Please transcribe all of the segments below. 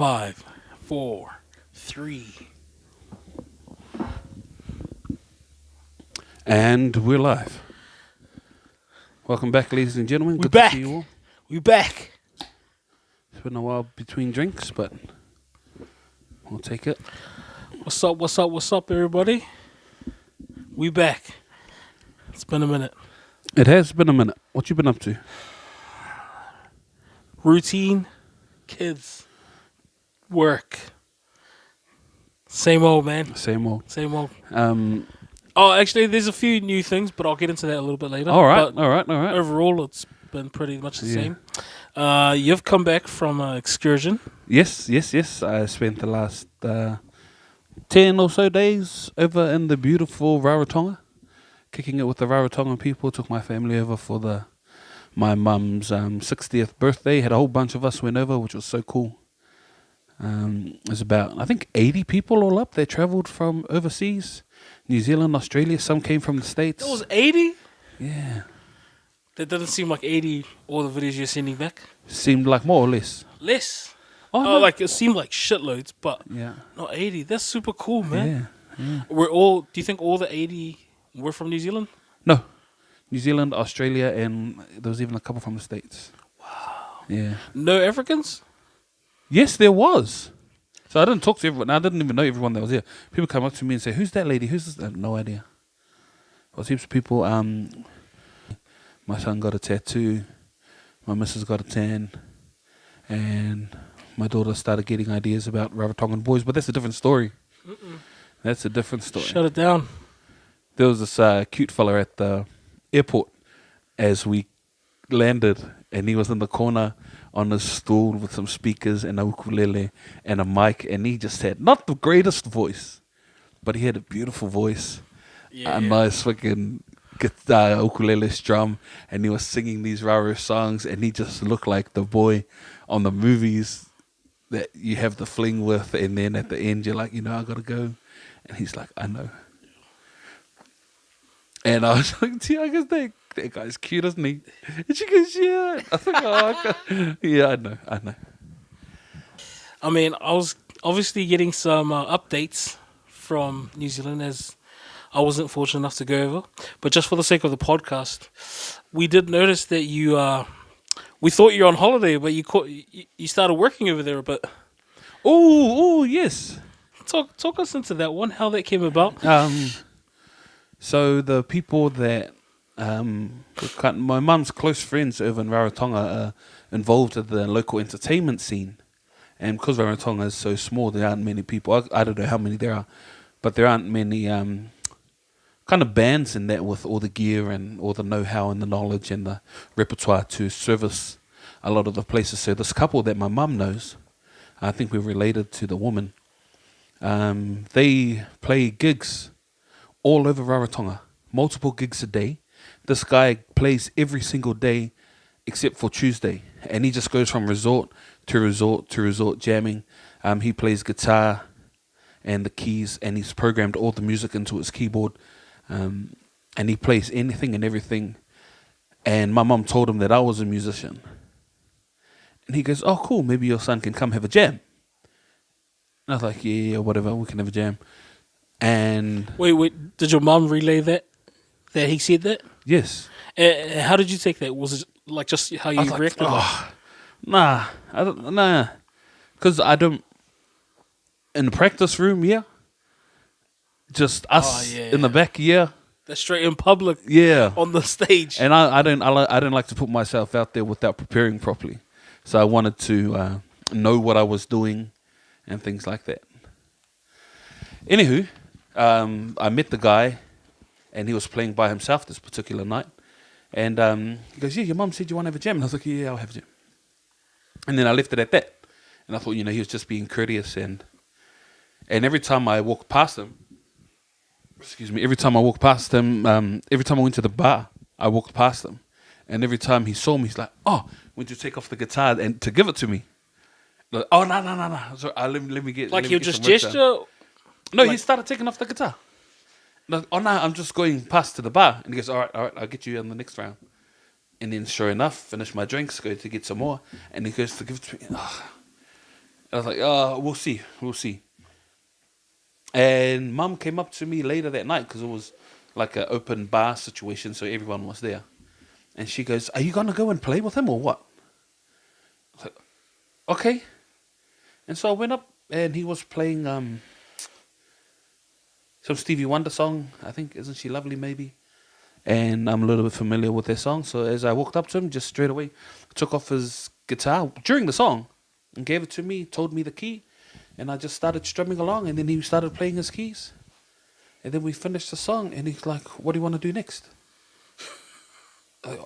5, 4, 3. And we're live. Welcome back, ladies and gentlemen. We're Good back. to see you all. We back. It's been a while between drinks, but we'll take it. What's up? What's up? What's up, everybody? We back. It's been a minute. It has been a minute. What you been up to? Routine, kids, work. Same old, man. Same old. Same old. Um, Oh, actually, there's a few new things, but I'll get into that a little bit later. all right, But all right, all right. overall, it's been pretty much the Yeah. same. You've come back from an excursion. Yes. I spent the last 10 or so days over in the beautiful Rarotonga, kicking it with the Rarotonga people. Took my family over for my mum's 60th birthday. Had a whole bunch of us went over, which was so cool. There's about, I think, 80 people all up. They travelled from overseas, New Zealand, Australia. Some came from the States. That was 80? Yeah. That doesn't seem like 80, all the videos you're sending back. Seemed like more or less. Less. Oh, Oh, no. like it seemed like shitloads, but Yeah. not 80. That's super cool, man. Yeah. Do you think all the 80 were from New Zealand? No. New Zealand, Australia, and there was even a couple from the States. Wow. Yeah. No Africans? Yes, there was. So I didn't talk to everyone. I didn't even know everyone that was here. People come up to me and say, "Who's that lady? Who's this?" I have no idea. There was heaps of people. My son got a tattoo. My missus got a tan. And my daughter started getting ideas about Rarotongan boys. But that's a different story. That's a different story. Shut it down. There was this cute fella at the airport as we landed, and he was in the corner on his stool with some speakers and a ukulele and a mic, and he just had not the greatest voice, but he had a beautiful voice, a nice fucking guitar, ukulele strum, and he was singing these Raro songs, and he just looked like the boy on the movies that you have the fling with, and then at the end you're like, I gotta go, and he's like, I know. And I was like, I guess that guy's cute, isn't he? And she goes, yeah. I was like, okay. Yeah, I know. I mean, I was obviously getting some updates from New Zealand as I wasn't fortunate enough to go over. But just for the sake of the podcast, we did notice that we thought you were on holiday, but you started working over there a bit. Oh, yes. Talk us into that one, how that came about. So the people that my mum's close friends over in Rarotonga are involved in the local entertainment scene, and because Rarotonga is so small, there aren't many people. I don't know how many there are, but there aren't many kind of bands in that with all the gear and all the know-how and the knowledge and the repertoire to service a lot of the places. So this couple that my mum knows, I think we're related to the woman. They play gigs all over Rarotonga, multiple gigs a day. This guy plays every single day except for Tuesday, and he just goes from resort to resort to resort jamming. He plays guitar and the keys, and he's programmed all the music into his keyboard, and he plays anything and everything. And my mum told him that I was a musician, and he goes, "Oh, cool, maybe your son can come have a jam." And I was like, yeah, whatever, we can have a jam. And Wait, did your mum relay that he said that? yes. How did you take that? Was it like just how you reacted? Nah, because I don't. In the practice room, yeah. Just us in the back, yeah. That's straight in public, Yeah. on the stage. And I don't like to put myself out there without preparing properly, so I wanted to know what I was doing and things like that. Anywho, I met the guy, and he was playing by himself this particular night. And he goes, "Yeah, your mum said you want to have a jam." And I was like, "Yeah, I'll have a jam." And then I left it at that. And I thought, he was just being courteous. And every time I walked past him, every time I went to the bar, I walked past him. And every time he saw me, he's like, "Oh, when you take off the guitar and to give it to me?" Like, "Oh, no. So, let me get." Like let me he'll get just some work gesture. done." No, like- he started taking off the guitar. Like, "Oh no, I'm just going past to the bar." And he goes, all right, I'll get you on the next round. And then sure enough, finish my drinks, go to get some more, and he goes to give it to me. I was like, oh, we'll see. And Mum came up to me later that night because it was like an open bar situation, so everyone was there. And she goes, "Are you gonna go and play with him or what?" I was like, "Okay." And so I went up, and he was playing some Stevie Wonder song. I think "Isn't She Lovely" maybe. And I'm a little bit familiar with their song. So as I walked up to him, just straight away, took off his guitar during the song and gave it to me, told me the key, and I just started strumming along, and then he started playing his keys. And then we finished the song, and he's like, "What do you want to do next?" I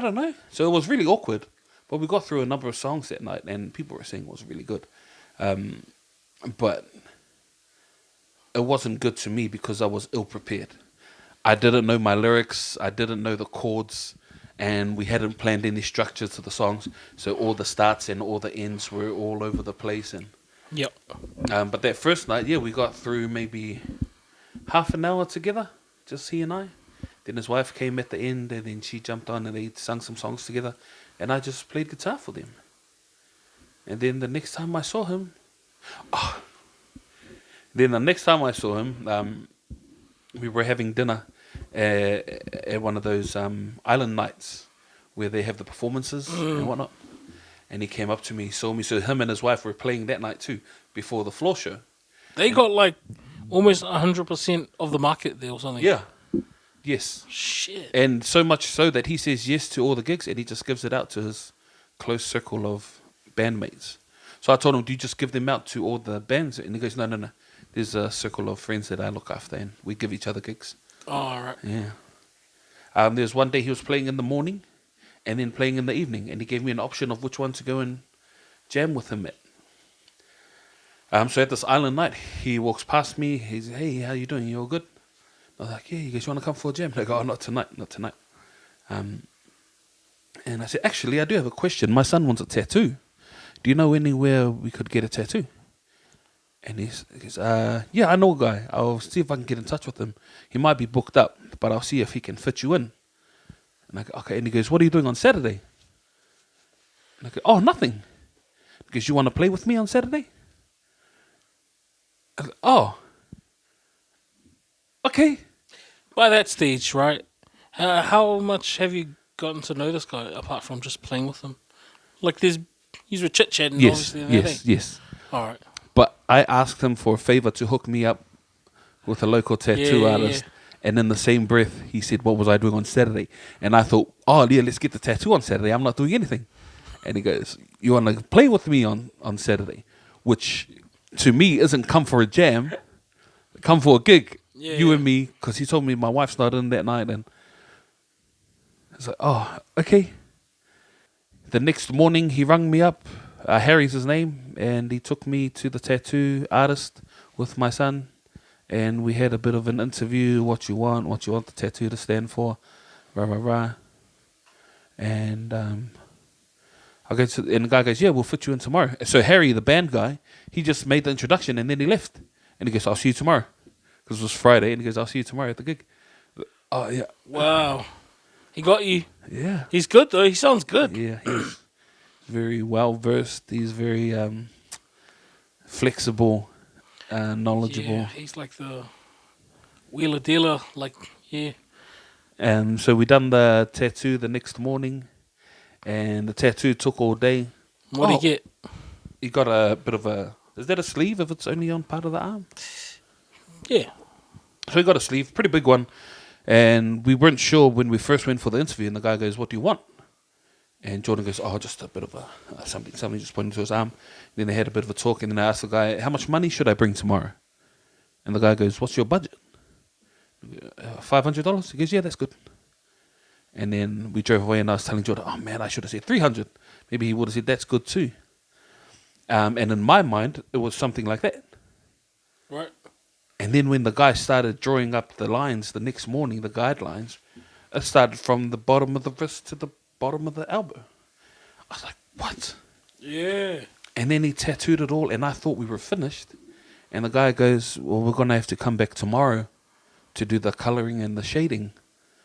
don't know. So it was really awkward. But we got through a number of songs that night, and people were saying it was really good. But it wasn't good to me because I was ill prepared. I didn't know my lyrics. I didn't know the chords. And we hadn't planned any structure to the songs. So all the starts and all the ends were all over the place. And Yep. But that first night, yeah, we got through maybe half an hour together, just he and I. Then his wife came at the end, and then she jumped on, and they sung some songs together. And I just played guitar for them. And then the next time I saw him, we were having dinner at one of those island nights where they have the performances and whatnot. And he came up to me, saw me. So him and his wife were playing that night too, before the floor show. They got like almost 100% of the market there or something. Yeah. Yes. Shit. And so much so that he says yes to all the gigs, and he just gives it out to his close circle of bandmates. So I told him, "Do you just give them out to all the bands?" And he goes, No. There's a circle of friends that I look after, and we give each other gigs. Oh, all right. Yeah. There's one day he was playing in the morning and then playing in the evening, and he gave me an option of which one to go and jam with him at. So at this island night, he walks past me. He's, "Hey, how you doing? You all good?" I was like, "Yeah." He goes, "You want to come for a jam?" I go, "Oh, not tonight. And I said, "Actually, I do have a question. My son wants a tattoo. Do you know anywhere we could get a tattoo?" And he goes, "Yeah, I know a guy. I'll see if I can get in touch with him. He might be booked up, but I'll see if he can fit you in." And I go, "Okay." And he goes, "What are you doing on Saturday?" And I go, "Oh, nothing." He goes, "You want to play with me on Saturday?" I go, "Oh, okay." By that stage, right? How much have you gotten to know this guy apart from just playing with him? Like, he's were chit chatting, Yes, obviously. yes. All right. But I asked him for a favor to hook me up with a local tattoo artist. And in the same breath, he said, "What was I doing on Saturday?" And I thought, "Oh, yeah, let's get the tattoo on Saturday. I'm not doing anything." And he goes, "You want to play with me on Saturday?" Which, to me, isn't come for a jam. Come for a gig. You and me, because he told me my wife's not in that night. And I was like, "Oh, okay." The next morning, he rang me up. Harry's his name. And he took me to the tattoo artist with my son. And we had a bit of an interview. What you want the tattoo to stand for. Rah, rah, rah. And and the guy goes, "Yeah, we'll fit you in tomorrow." So Harry, the band guy, he just made the introduction and then he left. And he goes, "I'll see you tomorrow." Because it was Friday. And he goes, "I'll see you tomorrow at the gig." Oh, yeah. Wow. He got you. Yeah. He's good, though. He sounds good. Yeah, he's very well versed. He's very flexible, knowledgeable. Yeah, he's like the wheeler dealer. Like, yeah. And so we done the tattoo the next morning. And the tattoo took all day. What did he get? He got a bit of a... Is that a sleeve if it's only on part of the arm? Yeah. So he got a sleeve, pretty big one. And we weren't sure when we first went for the interview. And the guy goes, "What do you want?" And Jordan goes, "Oh, just a bit of a something just pointing to his arm." And then they had a bit of a talk. And then I asked the guy, "How much money should I bring tomorrow?" And the guy goes, "What's your budget?" $500. He goes, "Yeah, that's good." And then we drove away, and I was telling Jordan, "Oh man, I should have said 300. Maybe he would have said that's good too." And in my mind, it was something like that. Right. And then when the guy started drawing up the lines the next morning, the guidelines, it started from the bottom of the wrist to the bottom of the elbow. I was like, "What?" Yeah. And then he tattooed it all, and I thought we were finished. And the guy goes, "Well, we're going to have to come back tomorrow to do the colouring and the shading.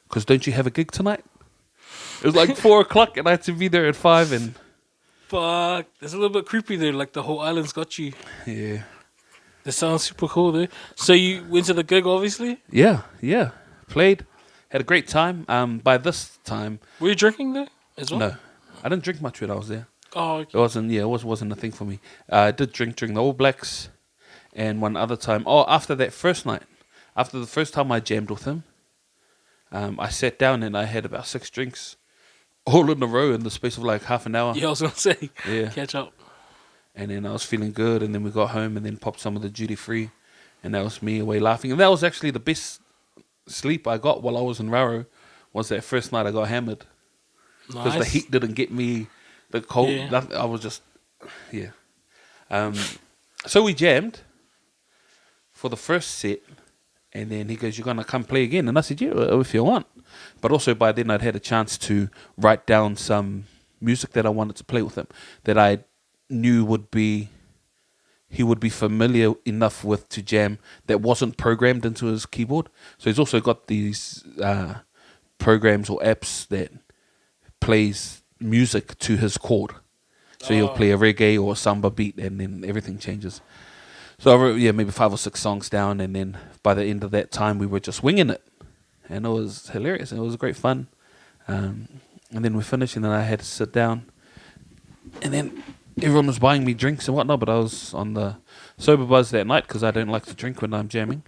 Because don't you have a gig tonight?" It was like 4 o'clock, and I had to be there at 5. And Fuck. That's a little bit creepy though. Like the whole island's got you. Yeah. That sounds super cool though. So you went to the gig, obviously. Yeah, yeah. Played, had a great time. By this time, Were you drinking though as well? no, I didn't drink much when I was there. Oh, It okay. wasn't. Yeah, wasn't a thing for me. I did drink during the All Blacks, and one other time. Oh, after that first night, after the first time I jammed with him, I sat down and I had about 6 drinks, all in a row in the space of like half an hour. Yeah, I was gonna say. Yeah. Catch up. And then I was feeling good, and then we got home and then popped some of the duty free, and that was me away laughing. And that was actually the best sleep I got while I was in Raro, was that first night I got hammered. Because Nice. the heat didn't get me, the cold, Yeah. nothing, I was just, yeah. So we jammed for the first set, and then he goes, "You're going to come play again?" And I said, "Yeah, if you want." But also by then I'd had a chance to write down some music that I wanted to play with him, that I knew he would be familiar enough with to jam, that wasn't programmed into his keyboard. So he's also got these programs or apps that plays music to his chord. So he'll play a reggae or a samba beat, and then everything changes. So I wrote, maybe 5 or 6 songs down, and then by the end of that time, we were just winging it. And it was hilarious, and it was great fun. And then we finished, and then I had to sit down. And then everyone was buying me drinks and whatnot, but I was on the sober buzz that night because I don't like to drink when I'm jamming.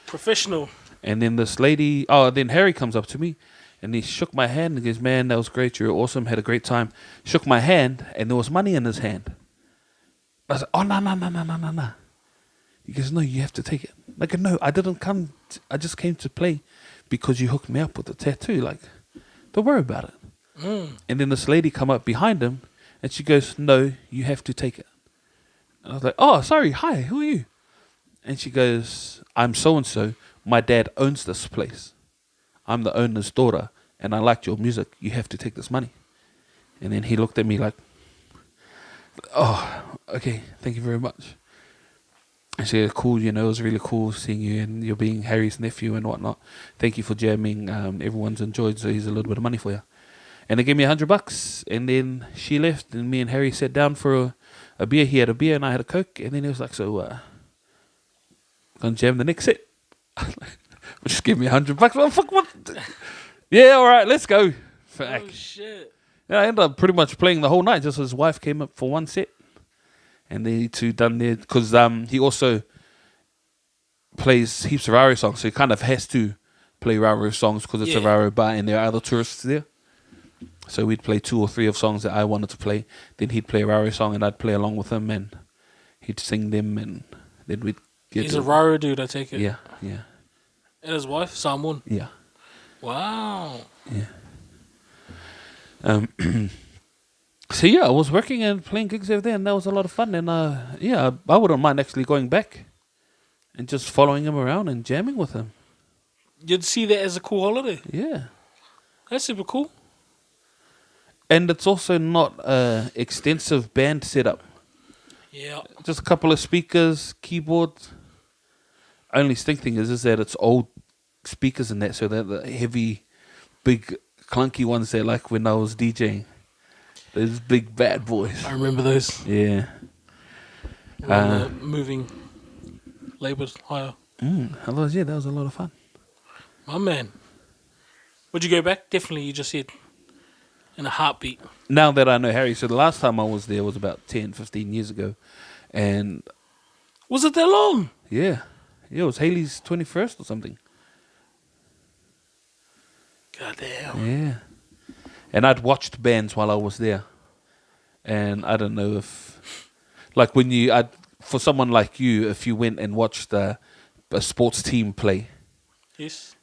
Professional. And then this lady, then Harry comes up to me, and he shook my hand and goes, "Man, that was great. You were awesome. Had a great time." Shook my hand, and there was money in his hand. I was like, "Oh, no. He goes, "No, you have to take it." Like, "No, I didn't come. I just came to play because you hooked me up with the tattoo. Like, don't worry about it." And then this lady come up behind him, and she goes, "No, you have to take it." And I was like, "Oh, sorry. Hi, who are you?" And she goes, "I'm so-and-so. My dad owns this place. I'm the owner's daughter, and I liked your music. You have to take this money." And then he looked at me like, "Oh, okay, thank you very much." And she said, "Cool, it was really cool seeing you, and you're being Harry's nephew and whatnot. Thank you for jamming. Everyone's enjoyed, so here's a little bit of money for you." And they gave me $100, and then she left, and me and Harry sat down for a beer. He had a beer, and I had a Coke, and then he was like, "So, gonna jam the next set?" Just give me $100. Well, fuck, what? Yeah, all right, let's go. Fuck. Oh shit. Yeah, I ended up pretty much playing the whole night. Just his wife came up for one set, and they two done there because he also plays heaps of Raro songs, so he kind of has to play Raro songs because it's a Raro bar and there are other tourists there. So we'd play 2 or 3 of songs that I wanted to play. Then he'd play a Raro song, and I'd play along with him, and he'd sing them, and then we'd get. He's a Raro dude, I take it. Yeah. And his wife, Samoan. Yeah. Wow. Yeah. So I was working and playing gigs over there, and that was a lot of fun. And I wouldn't mind actually going back and just following him around and jamming with him. You'd see that as a cool holiday. Yeah. That's super cool. And it's also not a extensive band setup. Yeah. Just a couple of speakers, keyboards. Only stink thing is that it's old speakers and that, so they're the heavy, big, clunky ones that like when I was DJing. Those big bad boys. I remember those. Yeah. Moving labels higher. That was a lot of fun. My man. Would you go back? Definitely, you just said. In a heartbeat. Now that I know Harry, so the last time I was there was about 10, 15 years ago. And Was it that long? yeah, it was Haley's 21st or something. Goddamn. Yeah. And I'd watched bands while I was there. And I don't know if, like for someone like you, if you went and watched a sports team play. Yes.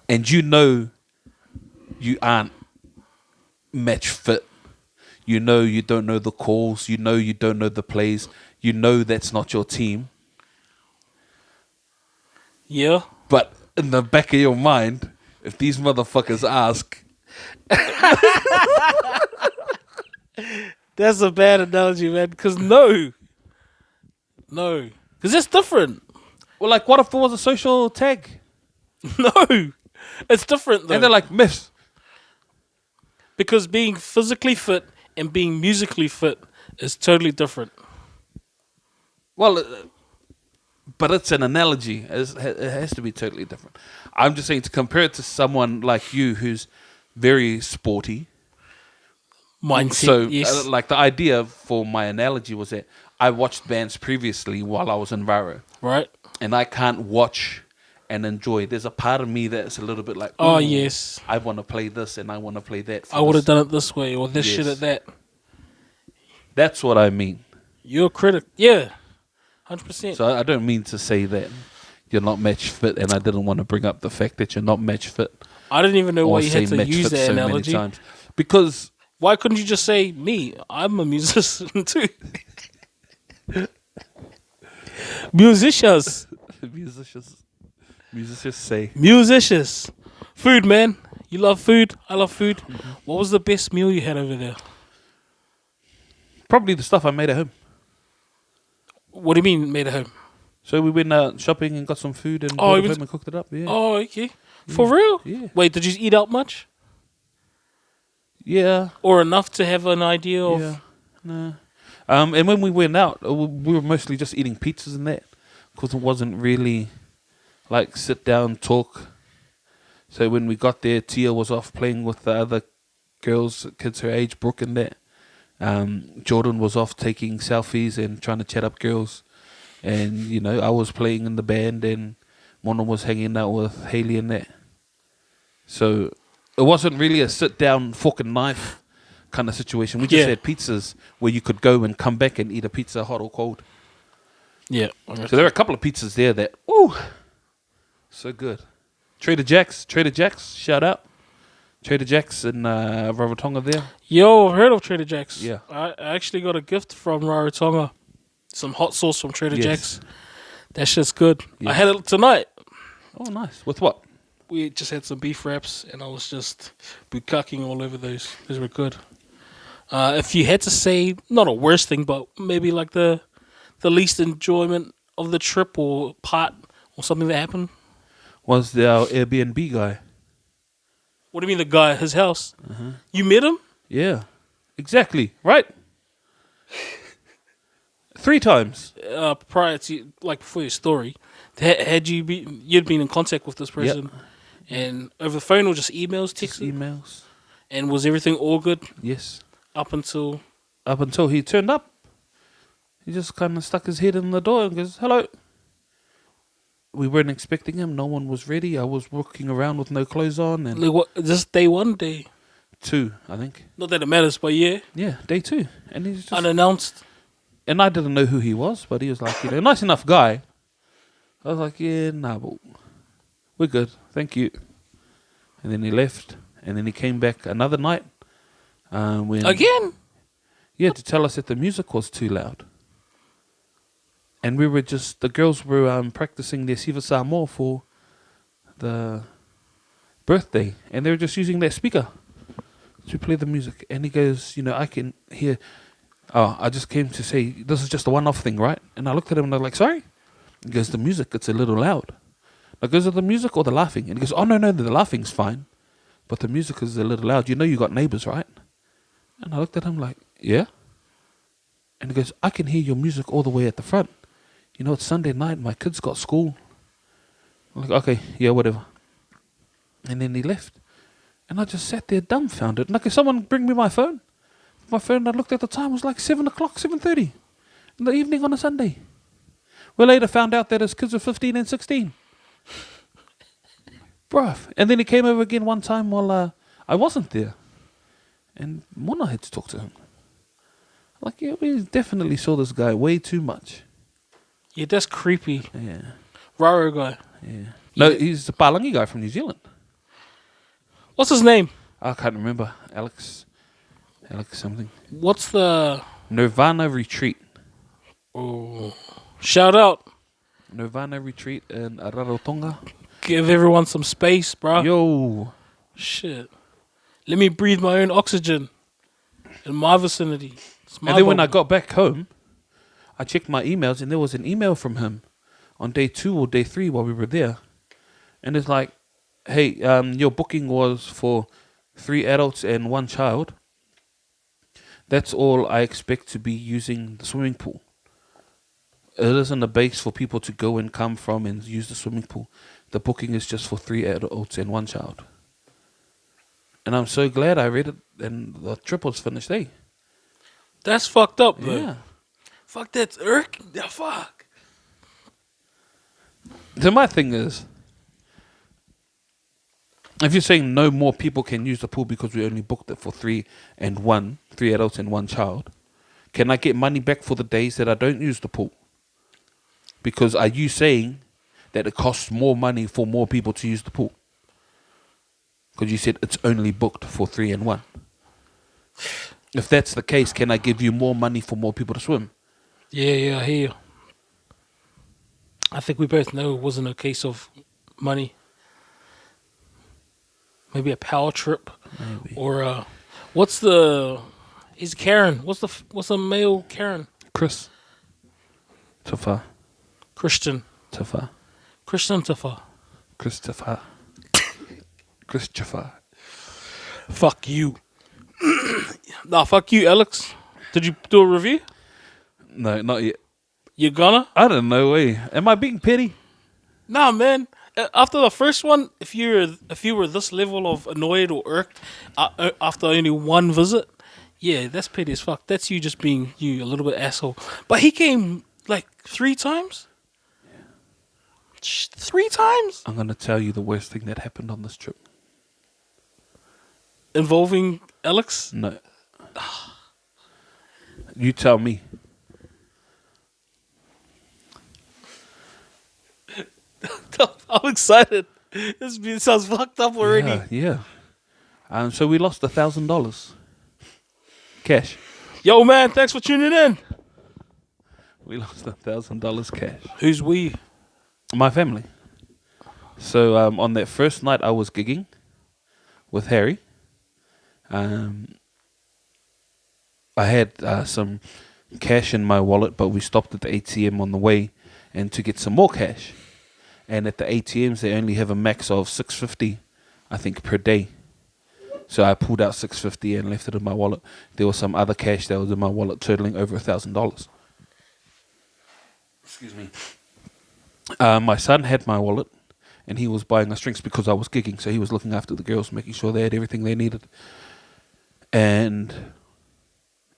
And you aren't match fit. You don't know the calls. You don't know the plays. That's not your team. Yeah. But in the back of your mind, if these motherfuckers ask, That's a bad analogy, man. Because no. Because it's different. well, like, what if it was a social tag? No. It's different, though. And they're like, myths. Because being physically fit and being musically fit is totally different. Well, but it's an analogy. It has to be totally different. I'm just saying to compare it to someone like you who's very sporty. Mindset, So, yes. like the idea for my analogy was that I watched bands previously while I was in Raro, Right? and I can't watch and enjoy. There's a part of me that's a little bit like, Oh, "Ooh, yes. I want to play this and I want to play that." I would have done it this way or this shit Yes. at that. That's what I mean. You're a critic. Yeah. 100%. So I don't mean to say that you're not match fit, and I didn't want to bring up the fact that you're not match fit. I didn't even know why Or you say had to match use fit that so analogy. many times. Because Why couldn't you just say me? I'm a musician too. Musicians. musicians say Musicians. Food, man. You love food. I love food. What was the best meal you had over there? probably the stuff I made at home. What do you mean made at home? So we went out shopping and got some food and Oh, brought it it was- home and cooked it up. Yeah. Oh, okay. For real? Yeah. Wait, did you eat out much? Yeah. Or enough to have an idea of... Yeah. No. And when we went out, we were mostly just eating pizzas and that, because it wasn't really like sit down talk. So when we got there, Tia was off playing with the other girls, kids her age, Brooke and that. Jordan was off taking selfies and trying to chat up girls, and you know I was playing in the band, and Mona was hanging out with Haley and that. So it wasn't really a sit down fork and knife kind of situation. We just Yeah. had pizzas where you could go and come back and eat a pizza hot or cold. Yeah. So there are a couple of pizzas there that, ooh, so good. Trader Jack's, shout out. Trader Jack's in Rarotonga there. Yo, I've heard of Trader Jack's. Yeah. I actually got a gift from Rarotonga. Some hot sauce from Trader Yes. Jack's. That shit's good. Yeah. I had it tonight. Oh, nice. With what? We just had some beef wraps, and I was just bukkaking all over those. Those were good. If you had to say, not a worst thing, but maybe like the least enjoyment of the trip or part or something that happened. Was our Airbnb guy. What do you mean, the guy at his house? You met him? Yeah. Exactly. Right? 3 times. Prior to, like, before your story, had you'd been in contact with this person, and over the phone or just emails, Just texting, emails. and was everything all good Yes. up until? Up until he turned up. He just kind of stuck his head in the door and goes, hello. We weren't expecting him. No one was ready. I was walking around with no clothes on. And Like, what? Just day one, day. 2, I think. Not that it matters, but yeah, Yeah, day 2. And he's just... unannounced. And I didn't know who he was, but he was like, you know, nice enough guy. I was like, yeah, nah, but we're good. Thank you. And then he left. And then he came back another night. When Again? Yeah, to tell us that the music was too loud. And we were just, the girls were practicing their Toa Samoa for the birthday. And they were just using that speaker to play the music. And he goes, you know, I can hear, I just came to say, this is just a one-off thing, right? And I looked at him and I was like, sorry? He goes, the music, it's a little loud. I goes, is it the music or the laughing? And he goes, oh, no, the laughing's fine. But the music is a little loud. You know you got neighbors, right? And I looked at him like, yeah? And he goes, I can hear your music all the way at the front. You know, it's Sunday night, my kids got school. I'm like, okay, yeah, whatever. And then he left. And I just sat there dumbfounded. And like, someone bring me my phone. My phone, I looked at the time, it was like 7 o'clock, 7:30 in the evening on a Sunday. We later found out that his kids were 15 and 16. Bruh. And then he came over again one time while I wasn't there. And Mona had to talk to him. Like, yeah, we definitely saw this guy way too much. Yeah, that's creepy. Yeah. Raro guy. Yeah. No, he's the Palangi guy from New Zealand. What's his name? I can't remember. Alex something. What's the... Nirvana Retreat. Oh, shout out. Nirvana Retreat in Rarotonga. Give everyone some space, bro. Yo. Shit. Let me breathe my own oxygen in my vicinity. It's my And then when I bubble. got back home, I checked my emails and there was an email from him on day 2 or day 3 while we were there. And it's like, hey, your booking was for 3 adults and 1 child. That's all I expect to be using the swimming pool. It isn't a base for people to go and come from and use the swimming pool. The booking is just for 3 adults and 1 child. And I'm so glad I read it and the trip was finished, eh? That's fucked up, though. Yeah. Fuck, that's irk. Yeah, fuck. So my thing is, if you're saying no more people can use the pool because we only booked it for 3 adults and 1 child, can I get money back for the days that I don't use the pool? Because are you saying that it costs more money for more people to use the pool? Because you said it's only booked for 3 and 1. If that's the case, can I give you more money for more people to swim? Yeah, I hear you. I think we both know it wasn't a case of money. Maybe a power trip. Maybe. Or, what's the... Is Karen. What's the male Karen? Chris. Tafa. Christian. Tafa. Christian Tafa. Christopher. Christopher. Fuck you. Nah, fuck you, Alex. Did you do a review? No, not yet. You gonna? I don't know, eh? Am I being petty? Nah, man. After the first one, if you were this level of annoyed or irked after only one visit, yeah, that's petty as fuck. That's you just being you, a little bit asshole. But he came like 3 times. Yeah. 3 times I'm going to tell you the worst thing that happened on this trip. involving Alex. No. You tell me. I'm excited. This sounds fucked up already. Yeah. So we lost $1,000 cash. Yo, man, thanks for tuning in. We lost $1,000 cash. Who's we? My family. So on that first night, I was gigging with Harry. I had some cash in my wallet, but we stopped at the ATM on the way and to get some more cash. And at the ATMs, they only have a max of $6.50, I think, per day. So I pulled out $6.50 and left it in my wallet. There was some other cash that was in my wallet totaling over $1,000. Excuse me. My son had my wallet, and he was buying us drinks because I was gigging. So he was looking after the girls, making sure they had everything they needed. And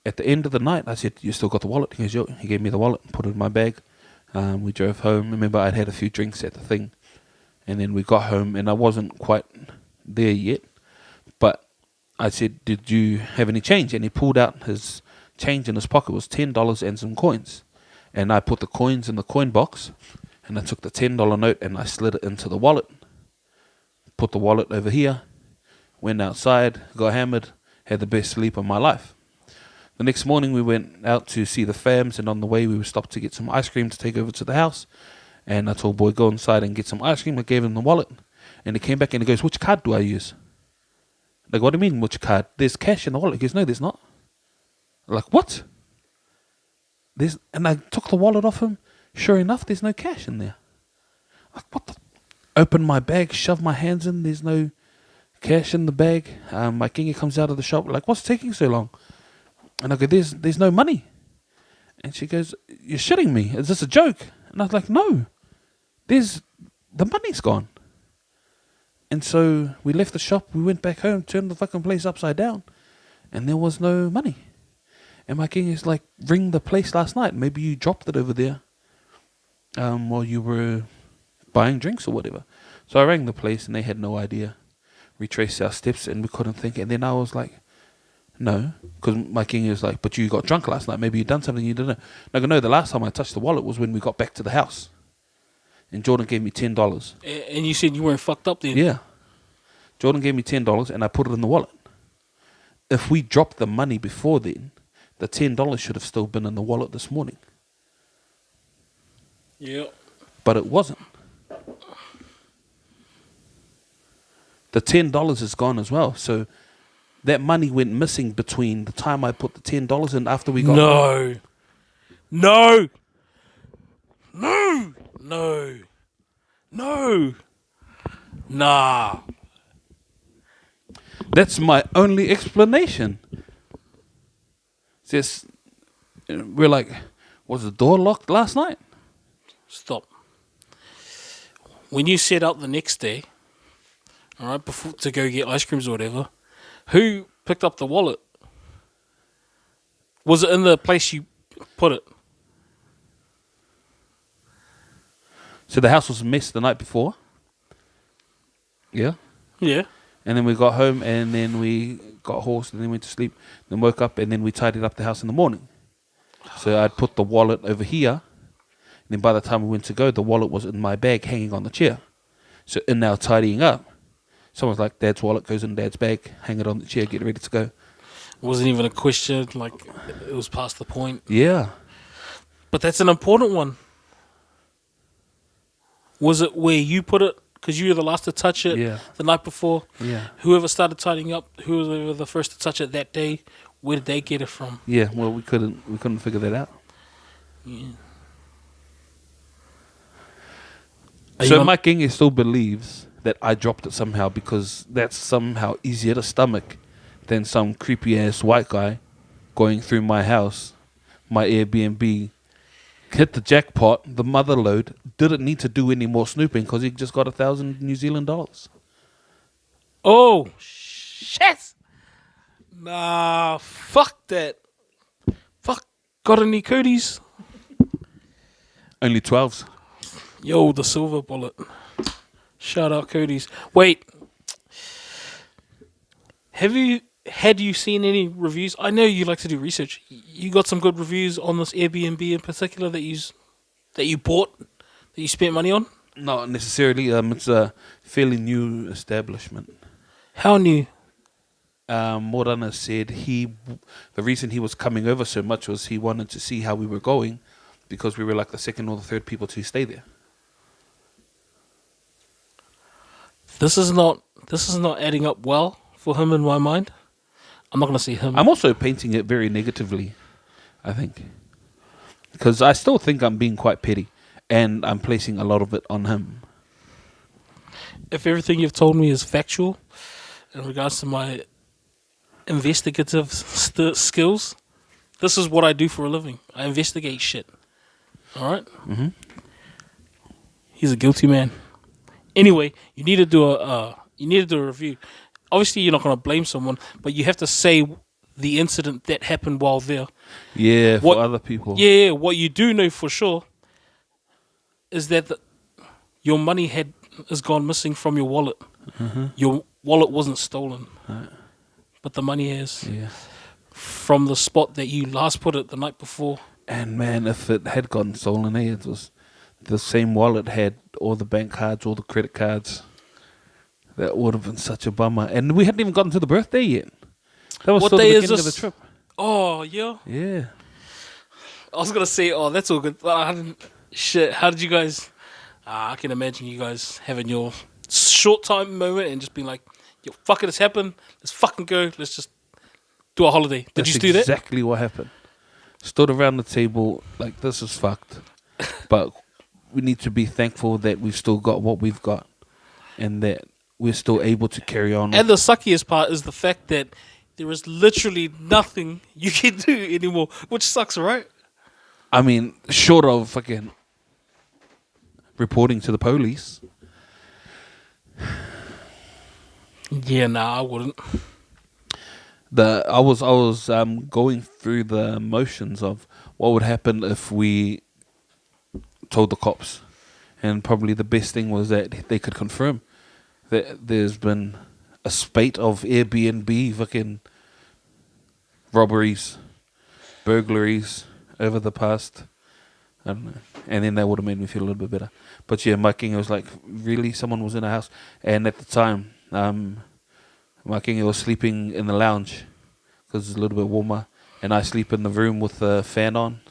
at the end of the night, I said, "You still got the wallet?" He goes, "Yo." He gave me the wallet and put it in my bag. We drove home. Remember, I'd had a few drinks at the thing. And then we got home, and I wasn't quite there yet. But I said, "Did you have any change?" And he pulled out his change in his pocket. It was $10 and some coins. And I put the coins in the coin box. And I took the $10 note and I slid it into the wallet. Put the wallet over here. Went outside, got hammered, had the best sleep of my life. The next morning we went out to see the fams, and on the way we stopped to get some ice cream to take over to the house. And I told boy, go inside and get some ice cream. I gave him the wallet. And he came back and he goes, "Which card do I use?" Like, "What do you mean, which card? There's cash in the wallet." He goes, "No, there's not." I'm like, "What?" And I took the wallet off him. Sure enough, there's no cash in there. Like, what the? Open my bag, shove my hands in. There's no cash in the bag. My kingy comes out of the shop. Like, "What's taking so long?" And I go, there's no money. And she goes, "You're shitting me. Is this a joke?" And I was like, "No. The money's gone." And so we left the shop. We went back home, turned the fucking place upside down. And there was no money. And my king is like, "Ring the place last night. Maybe you dropped it over there while you were buying drinks or whatever." So I rang the place and they had no idea. Retraced our steps and we couldn't think. And then I was like, "No," because my king is like, "But you got drunk last night. Maybe you done something you didn't know." And I go, "No, the last time I touched the wallet was when we got back to the house. And Jordan gave me $10. And you said you weren't fucked up then? Yeah. Jordan gave me $10 and I put it in the wallet. If we dropped the money before then, the $10 should have still been in the wallet this morning. Yeah. But it wasn't. The $10 is gone as well. So that money went missing between the time I put the $10 in after we got home. No. Nah. That's my only explanation. Just we're like, was the door locked last night? Stop. When you set out the next day, all right, before to go get ice creams or whatever, who picked up the wallet? Was it in the place you put it? So the house was a mess the night before. Yeah. Yeah. And then we got home, and then we got horsed, and then went to sleep. Then woke up, and then we tidied up the house in the morning. So I'd put the wallet over here. And then by the time we went to go, the wallet was in my bag hanging on the chair. So in our tidying up, someone's like, Dad's wallet goes in Dad's bag, hang it on the chair, get ready to go. It wasn't even a question, like it was past the point. Yeah. But that's an important one. Was it where you put it? Because you were the last to touch it the night before. Yeah. Whoever started tidying up, whoever the first to touch it that day, where did they get it from? Yeah, well, we couldn't figure that out. Yeah. So my king still believes that I dropped it somehow because that's somehow easier to stomach than some creepy ass white guy going through my house, my Airbnb, hit the jackpot, the mother load, didn't need to do any more snooping because he just got $1,000 New Zealand dollars. Oh, shit. Nah, fuck that. Fuck. Got any cooties? Only 12s. Yo, the silver bullet. Shout out cooties. Wait. Had you seen any reviews? I know you like to do research. You got some good reviews on this Airbnb in particular that you bought, that you spent money on? Not necessarily. It's a fairly new establishment. How new? Morana said the reason he was coming over so much was he wanted to see how we were going because we were like the second or the third people to stay there. This is not adding up well for him in my mind. I'm not going to see him. I'm also painting it very negatively, I think. Because I still think I'm being quite petty and I'm placing a lot of it on him. If everything you've told me is factual in regards to my investigative skills, this is what I do for a living. I investigate shit. All right? Mm-hmm. He's a guilty man. Anyway, you need to do a review. Obviously, you're not going to blame someone, but you have to say the incident that happened while there. Yeah, for other people. Yeah, what you do know for sure is that your money has gone missing from your wallet. Mm-hmm. Your wallet wasn't stolen, but the money has. Yeah. From the spot that you last put it the night before. And man, if it had gotten stolen, it was the same wallet had all the bank cards, all the credit cards. That would have been such a bummer. And we hadn't even gotten to the birthday yet. That was What still day the is beginning of this? the trip. Oh, yeah. Yeah. I was going to say, oh, that's all good. Shit, how did you guys... I can imagine you guys having your short time moment and just being like, yo, fuck it, it's happened. Let's fucking go. Let's just do a holiday. Did That's you do that? exactly what happened. Stood around the table like, this is fucked. But we need to be thankful that we've still got what we've got. And that we're still able to carry on. And the suckiest part is the fact that there is literally nothing you can do anymore, which sucks, right? I mean, short of fucking reporting to the police. Yeah, nah, I wouldn't. I was going through the motions of what would happen if we told the cops, and probably the best thing was that they could confirm that there's been a spate of Airbnb fucking robberies, burglaries over the past, I don't know, and then that would have made me feel a little bit better. But yeah, my king was like, really, someone was in a house, and at the time, my king was sleeping in the lounge because it's a little bit warmer, and I sleep in the room with the fan on.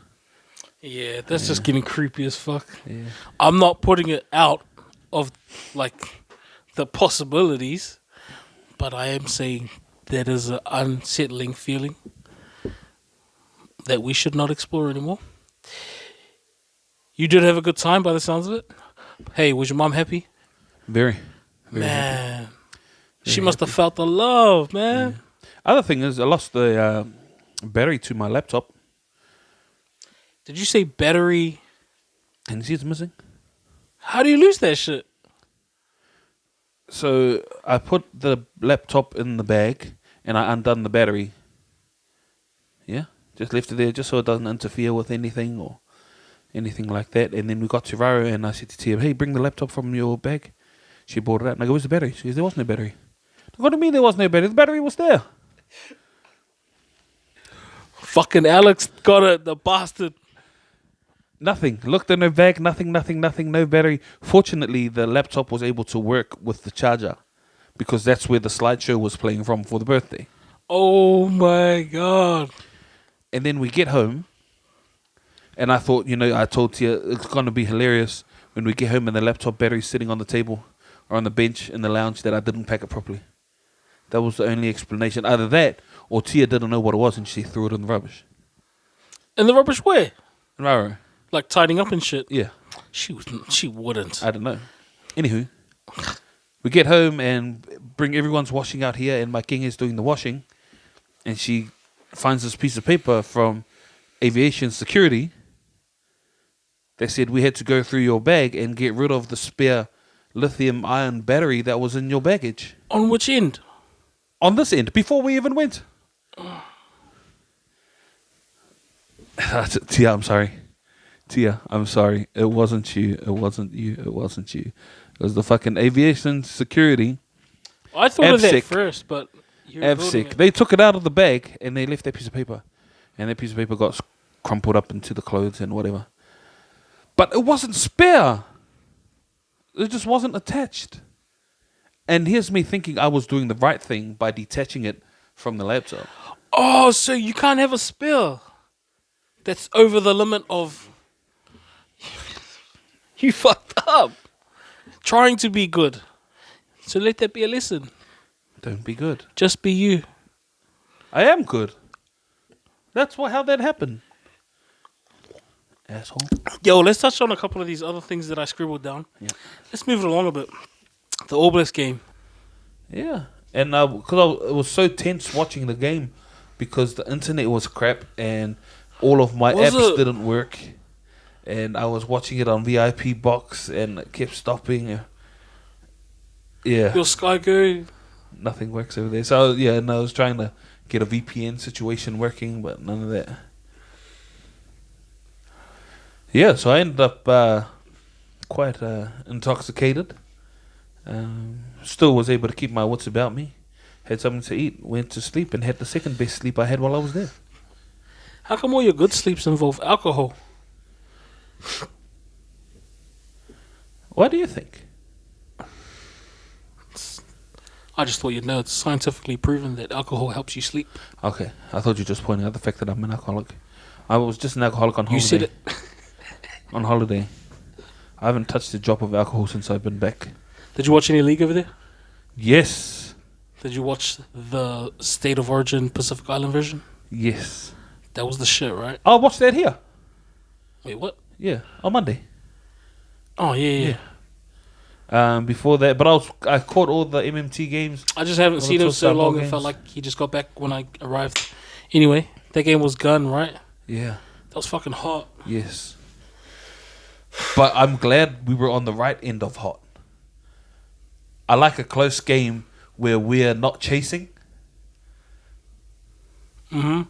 Yeah, that's just getting creepy as fuck. Yeah. I'm not putting it out of, like, the possibilities, but I am saying that is an unsettling feeling that we should not explore anymore. You did have a good time by the sounds of it. Hey, was your mom happy? Very Man, happy. she must have felt the love, man. Yeah. Other thing is, I lost the battery to my laptop. Did you say battery? And you see it's missing? How do you lose that shit? So I put the laptop in the bag and I undone the battery. Yeah, just left it there just so it doesn't interfere with anything or anything like that. And then we got to Raro and I said to Tia, hey, bring the laptop from your bag. She brought it out and I go, where's the battery? She goes, there was no battery. What do you mean there was no battery? The battery was there. Fucking Alex got it, the bastard. Nothing. Looked in her bag, nothing, no battery. Fortunately, the laptop was able to work with the charger because that's where the slideshow was playing from for the birthday. Oh my god. And then we get home, and I thought, I told Tia, it's going to be hilarious when we get home and the laptop battery's sitting on the table or on the bench in the lounge that I didn't pack it properly. That was the only explanation. Either that or Tia didn't know what it was and she threw it in the rubbish. In the rubbish where? Raro. Like tidying up and shit? Yeah. She wouldn't. I don't know. Anywho, we get home and bring everyone's washing out here, and my king is doing the washing, and she finds this piece of paper from aviation security that said we had to go through your bag and get rid of the spare lithium-ion battery that was in your baggage. On which end? On this end, before we even went. Tia, I'm sorry. Tia, I'm sorry. It wasn't you. It wasn't you. It wasn't you. It was the fucking aviation security. I thought of that AVSEC. first, but you're AVSEC. They took it out of the bag and they left that piece of paper. And that piece of paper got crumpled up into the clothes and whatever. But it wasn't spare. It just wasn't attached. And here's me thinking I was doing the right thing by detaching it from the laptop. Oh, so you can't have a spare. That's over the limit of... You fucked up. Trying to be good. So let that be a lesson. Don't be good. Just be you. I am good. That's how that happened. Asshole. Yo, let's touch on a couple of these other things that I scribbled down. Yeah. Let's move it along a bit. The All Blacks game. Yeah. And because it was so tense watching the game because the internet was crap and all of my apps didn't work. And I was watching it on VIP box and it kept stopping. Yeah. Your Sky Go. Nothing works over there. So, yeah, and I was trying to get a VPN situation working, but none of that. Yeah, so I ended up quite intoxicated. Still was able to keep my wits about me. Had something to eat, went to sleep, and had the second best sleep I had while I was there. How come all your good sleeps involve alcohol? What do you think? I just thought you'd know it's scientifically proven that alcohol helps you sleep. Okay, I thought you just pointed out the fact that I'm an alcoholic. I was just an alcoholic on holiday. You said it. On holiday. I haven't touched a drop of alcohol since I've been back. Did you watch any league over there? Yes. Did you watch the State of Origin Pacific Island version? Yes. That was the shit, right? I'll watch that here. Wait, what? Yeah, on Monday. Oh, yeah. Before that, but I caught all the MMT games. I just haven't seen him so long. It felt like he just got back when I arrived. Anyway, that game was gun, right? Yeah. That was fucking hot. Yes. But I'm glad we were on the right end of hot. I like a close game where we're not chasing. Mm-hmm.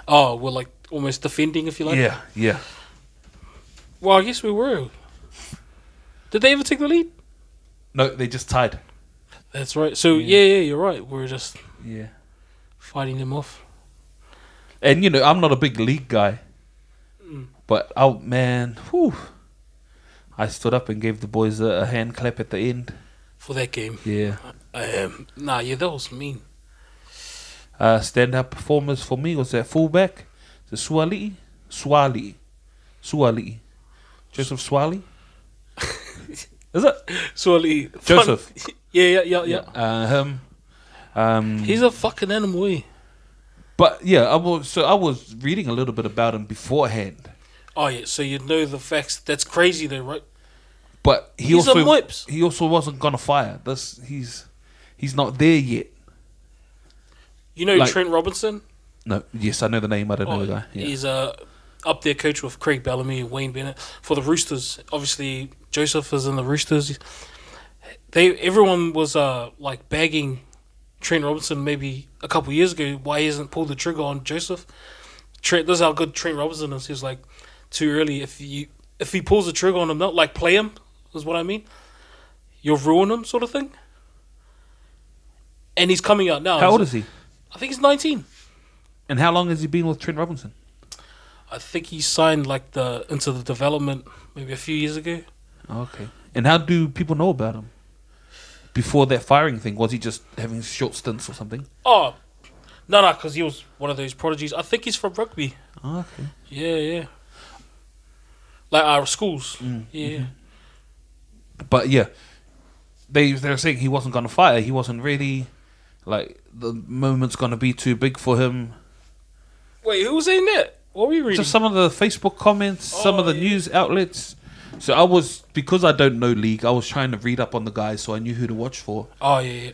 Oh, we're like almost defending, if you like. Yeah. Well, I guess we were. Did they ever take the lead? No, they just tied. That's right. So, yeah, you're right. We're just fighting them off. And, I'm not a big league guy. But, I stood up and gave the boys a hand clap at the end. For that game? Yeah. That was mean. Stand-up performers for me was that fullback, the Swali. Joseph Swali. Is it? Swali. Joseph. Yeah. Him. He's a fucking animal, eh? But yeah, I was reading a little bit about him beforehand. Oh yeah, so you know the facts. That's crazy though, right? But he He's also wasn't gonna fire. He's not there yet. You know Trent Robinson? No, yes, I know the name. I don't know the guy. Yeah. He's up there coach with Craig Bellamy and Wayne Bennett for the Roosters. Obviously, Joseph is in the Roosters. Everyone was like bagging Trent Robinson maybe a couple years ago. Why he hasn't pulled the trigger on Joseph? This is how good Trent Robinson is. He's like too early. If he pulls the trigger on him, not like play him is what I mean. You'll ruin him, sort of thing. And he's coming out now. How old is he? I think he's 19. And how long has he been with Trent Robinson? I think he signed into the development maybe a few years ago. Okay. And how do people know about him? Before that firing thing, was he just having short stints or something? Oh, no, because he was one of those prodigies. I think he's from rugby. Oh, okay. Yeah. Like our schools. Yeah. Mm-hmm. But yeah, they're saying he wasn't going to fire. He wasn't ready. Like, the moment's going to be too big for him. Wait, who was saying that? What were you reading? Just some of the Facebook comments, some of the news outlets. So because I don't know league, I was trying to read up on the guys so I knew who to watch for. Oh, yeah.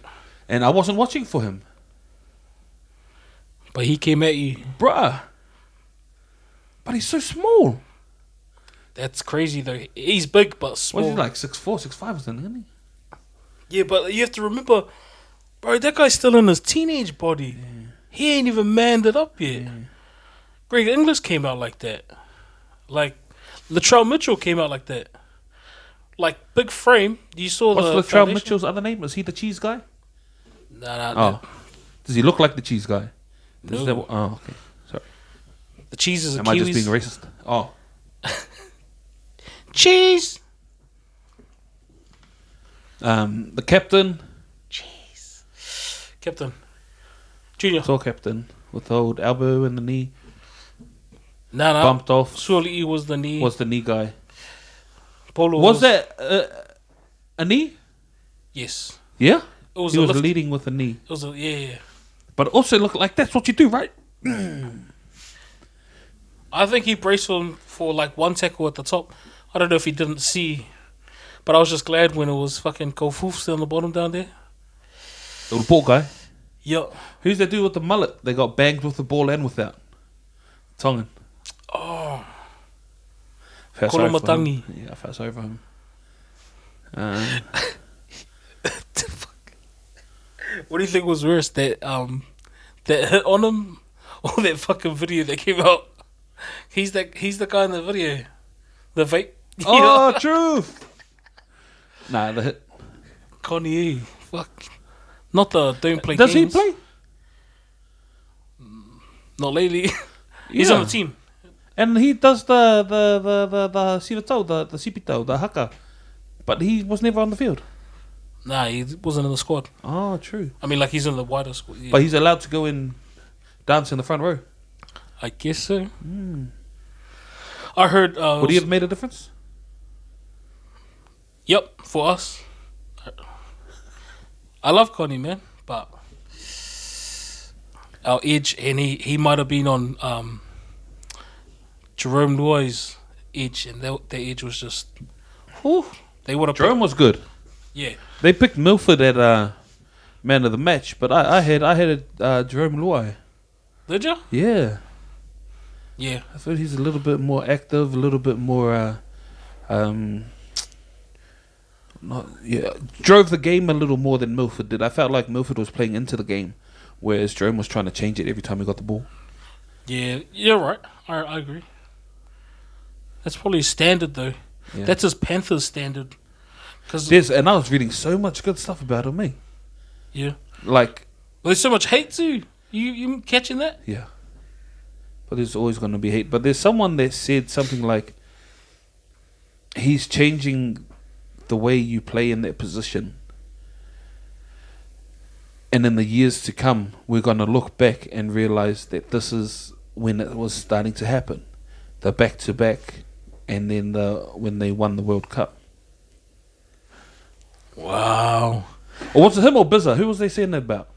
And I wasn't watching for him. But he came at you. Bruh. But he's so small. That's crazy, though. He's big, but small. What is he like, 6'4", 6'5", or something, isn't he? Yeah, but you have to remember, bro, that guy's still in his teenage body. Yeah. He ain't even manned it up yet. Yeah. Greg Inglis came out like that. Like, Latrell Mitchell came out like that. Like, big frame. You saw What's Latrell Mitchell's other name? Is he the cheese guy? Nah. Does he look like the cheese guy? No. Oh, okay. Sorry. The cheese is a Am Kiwis. I just being racist? Oh. Cheese! The captain. Jeez. Captain. Junior. Saw captain with the old elbow and the knee. Nah. Bumped off. Surely he was the knee. Was the knee guy. Polo was that a knee? Yes. Yeah? He was leading with a knee. It was yeah. But also look like that's what you do, right? I think he braced him for like one tackle at the top. I don't know if he didn't see. But I was just glad when it was fucking Kofu still on the bottom down there. The little ball guy? Yup. Who's that dude with the mullet? They got banged with the ball and without. Tongan. Oh. Kolomatangi. Yeah, I felt sorry for him. What do you think was worse? That hit on him or that fucking video that came out? He's the guy in the video. The vape. Oh, truth. Nah, the hit. Connie, fuck. Not the don't play Does games. he play? Not lately. He's on the team. And he does the sirotau, the sipitau, the haka. But he was never on the field. Nah, he wasn't in the squad. Oh, true. I mean, like, he's in the wider squad. Yeah. But he's allowed to go in, dance in the front row. I guess so. I heard... Would he have made a difference? Yep, for us. I love Connie, man, but our edge, and he might have been on Jerome Luai's edge, and their edge was just... Whew, they would have... Jerome was good. Yeah. They picked Milford at man of the match, but I had Jerome Luai. Did you? Yeah. Yeah. I thought he's a little bit more active, a little bit more... drove the game a little more than Milford did. I felt like Milford was playing into the game, whereas Jerome was trying to change it every time he got the ball. Yeah, you're right. I agree. That's probably his standard, though. Yeah. That's his Panthers standard. And I was reading so much good stuff about him, Yeah. Like... Well, there's so much hate, too. You catching that? Yeah. But there's always going to be hate. But there's someone that said something like, he's changing the way you play in that position. And in the years to come, we're going to look back and realize that this is when it was starting to happen. The back-to-back, and then when they won the World Cup. Wow. Or was it him or Bizza? Who was they saying that about?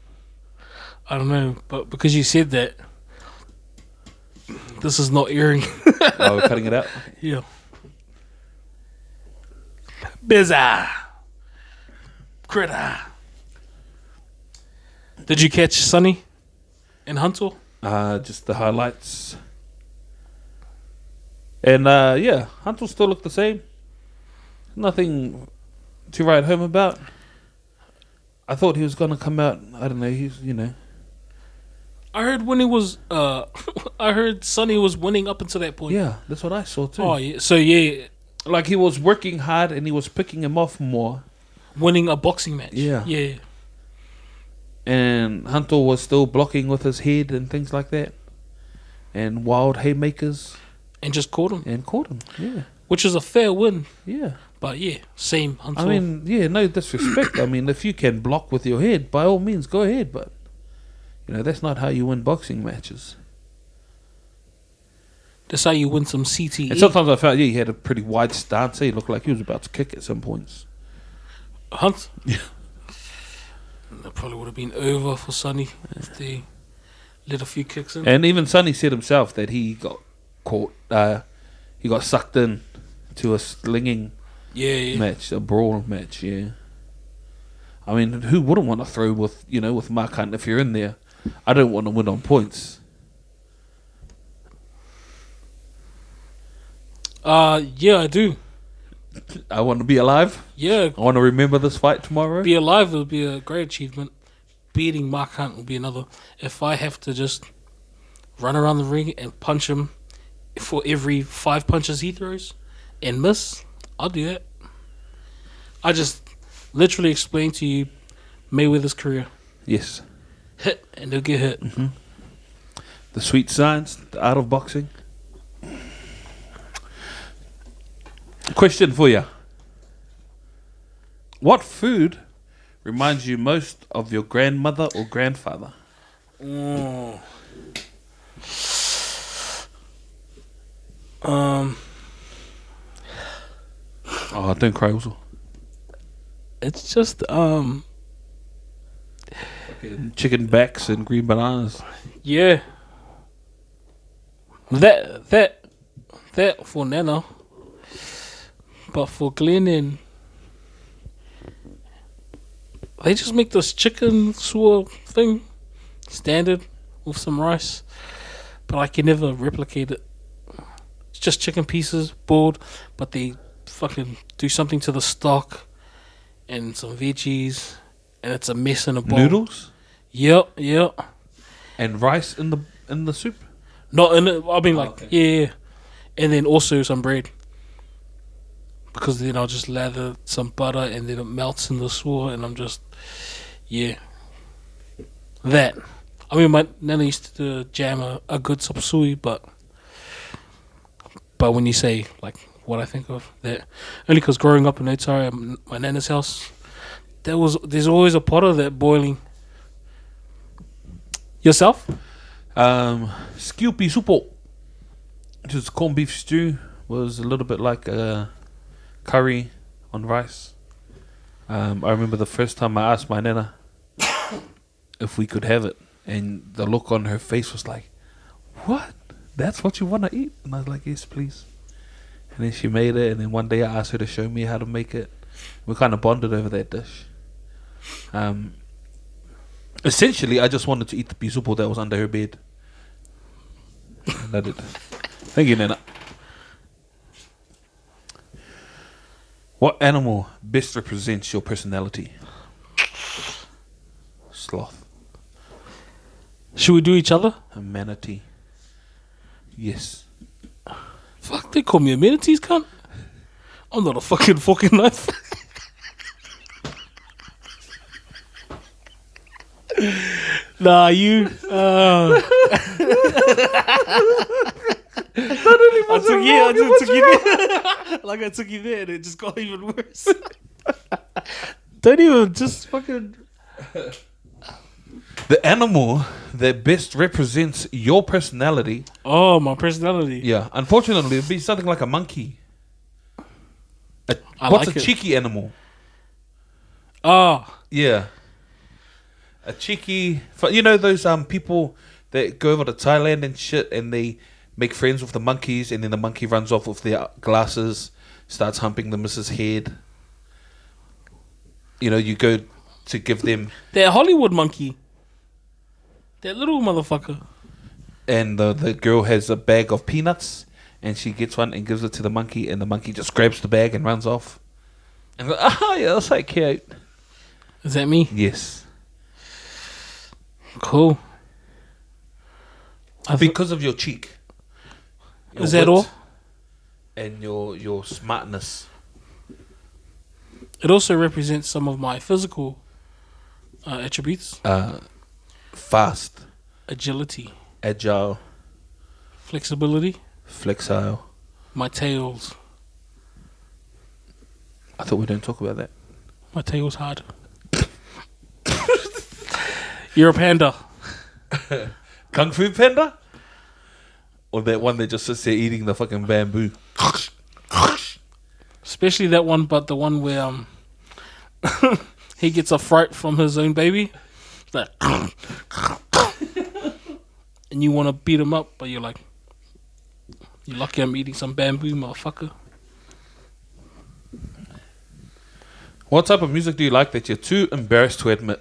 I don't know, but because you said that, this is not airing. Oh, we're cutting it out? Yeah. Bizza. Critter. Did you catch Sonny in Huntsville? Just the highlights. And yeah, Hunt will still look the same. Nothing to write home about. I thought he was gonna come out. I don't know. He's I heard when he was, I heard Sonny was winning up until that point. yeah. That's what I saw too. Oh yeah. So yeah, Like he was working hard and he was picking him off more. winning a boxing match. Yeah. Yeah. And Hunter was still blocking with his head and things like that. And wild haymakers And just caught him, and caught him. Yeah. which is a fair win. Yeah. But yeah, same Hunter. I mean, yeah, no disrespect. I mean, if you can block with your head, by all means, go ahead. But, that's not how you win boxing matches. that's how you win some CTE. And sometimes I felt, he had a pretty wide stance. He looked like he was about to kick at some points. Hunt. Yeah. That probably would have been over for Sonny if they let a few kicks in. And even Sonny said himself that he got caught, he got sucked in to a slinging yeah. match, a brawl match, yeah. I mean, who wouldn't want to throw with, with Mark Hunt if you're in there? I don't want to win on points. Yeah, I do. I want to be alive. Yeah, I want to remember this fight tomorrow. be alive would be a great achievement. Beating Mark Hunt would be another. If I have to just run around the ring and punch him for every 5 punches he throws and miss, I'll do that. I just literally explained to you Mayweather's career. Yes. Hit and they'll get hit. Mm-hmm. The sweet science, the art of boxing. Question for you. What food reminds you most of your grandmother or grandfather? Oh, Don't cry also. it's just Chicken backs and green bananas. yeah. That for Nana. But for Glenn and they just make this chicken sewer thing standard with some rice, but I can never replicate it. It's just chicken pieces boiled, but they fucking do something to the stock and some veggies, and it's a mess in a bowl. Noodles Yep. and rice in the soup. Not in it. I mean, like, okay. yeah, and then also some bread. Because then I'll just lather some butter and then it melts in the sewer and I'm just, yeah. That. I mean, my nana used to jam a good sop suey, but when you say, like, what I think of that, only because growing up in Otara, my nana's house, there's always a pot of that boiling. Yourself? Skiupi supo, which is corned beef stew, was a little bit like curry on rice. I remember the first time I asked my nana if we could have it, and the look on her face was like, "What? That's what you want to eat?" And I was like, "Yes, please." And then she made it, and then one day I asked her to show me how to make it. We kind of bonded over that dish. Essentially, I just wanted to eat the pisupo that was under her bed. And I did. Thank you, Nana. What animal best represents your personality? Sloth. Should we do each other? A manatee. Yes. Fuck, they call me amenities, cunt. I'm not a fucking forking knife. Nah, you. I took you there. Like I took you there, and it just got even worse. Don't even just fucking. The animal that best represents your personality. Oh, my personality. Yeah. Unfortunately, it'd be something like a monkey. I What's like a it. cheeky animal? Oh, Yeah. A cheeky, you know those people that go over to Thailand and shit, and they make friends with the monkeys, and then the monkey runs off with their glasses, starts humping the missus' head. You know, you go to give them. that Hollywood monkey. That little motherfucker. and the girl has a bag of peanuts, and she gets one and gives it to the monkey, and the monkey just grabs the bag and runs off. And goes, oh yeah, that's so cute. Is that me? Yes. Cool. Because of your cheek. Is that all? And your smartness. It also represents some of my physical attributes. Fast. Agility. Agile. Flexibility. Flexile. My tails. I thought we didn't talk about that. My tail's hard. You're a panda. Kung Fu Panda? Or that one that just sits there eating the fucking bamboo? Especially that one, but the one where he gets a fright from his own baby. It's like, and you want to beat him up, but you're like, you're lucky I'm eating some bamboo, motherfucker. What type of music do you like that you're too embarrassed to admit?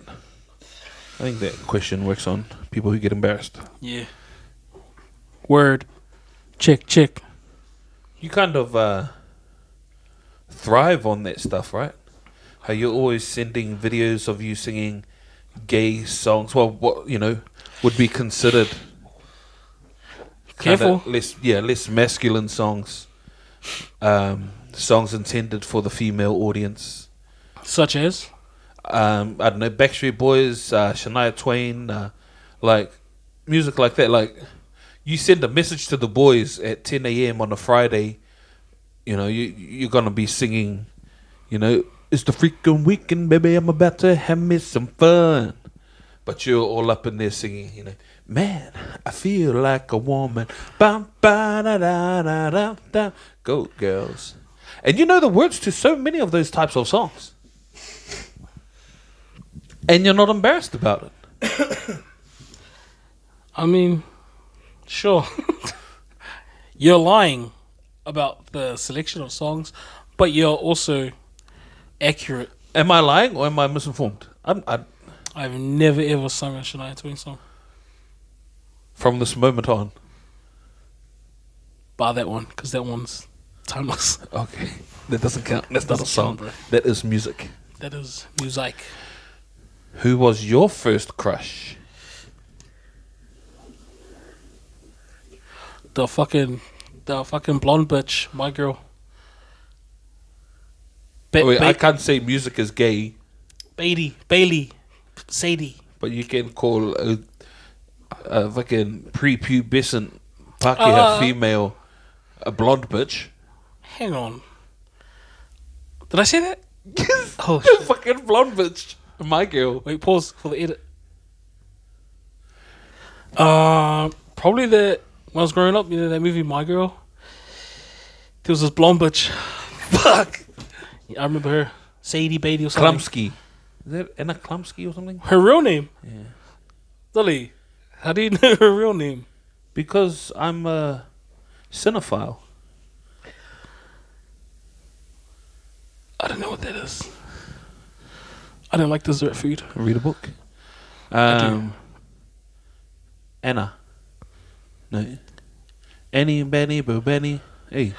I think that question works on people who get embarrassed. Yeah. Word. Check. You kind of thrive on that stuff, right? How you're always sending videos of you singing gay songs. Well, what would be considered Careful. less masculine songs. Songs intended for the female audience. Such as? I don't know, Backstreet Boys, Shania Twain, like music like that. Like you send a message to the boys at 10 a.m. on a Friday. You're gonna be singing. It's the freaking weekend, baby. I'm about to have me some fun. But you're all up in there singing. Man, I feel like a woman. Bum, ba, da, da, da, da, da. Go girls. And you know the words to so many of those types of songs. And you're not embarrassed about it. I mean, sure. You're lying about the selection of songs, but you're also accurate. Am I lying or am I misinformed? I've never ever sung a Shania Twain song. From this moment on. Bar that one, because that one's timeless. Okay. That doesn't count. That's not a song. Bro. That is music. That is music. Who was your first crush? The fucking blonde bitch, my girl. I can't say music is gay. Bailey, Sadie. But you can call a fucking prepubescent Pākehā female a blonde bitch. Hang on. Did I say that? Yes. Oh, shit. Fucking blonde bitch. My girl. Wait, pause for the edit. Probably when I was growing up, that movie My Girl. There was this blonde bitch. Fuck. Yeah, I remember her. Sadie Beatty or something. Klumsky. Is that Anna Klumsky or something? Her real name? Yeah. Dolly, how do you know her real name? Because I'm a cinephile. I don't know what that is. I don't like dessert food. Read a book. I do. Anna. No. Annie, Benny, Boo, Benny. Hey.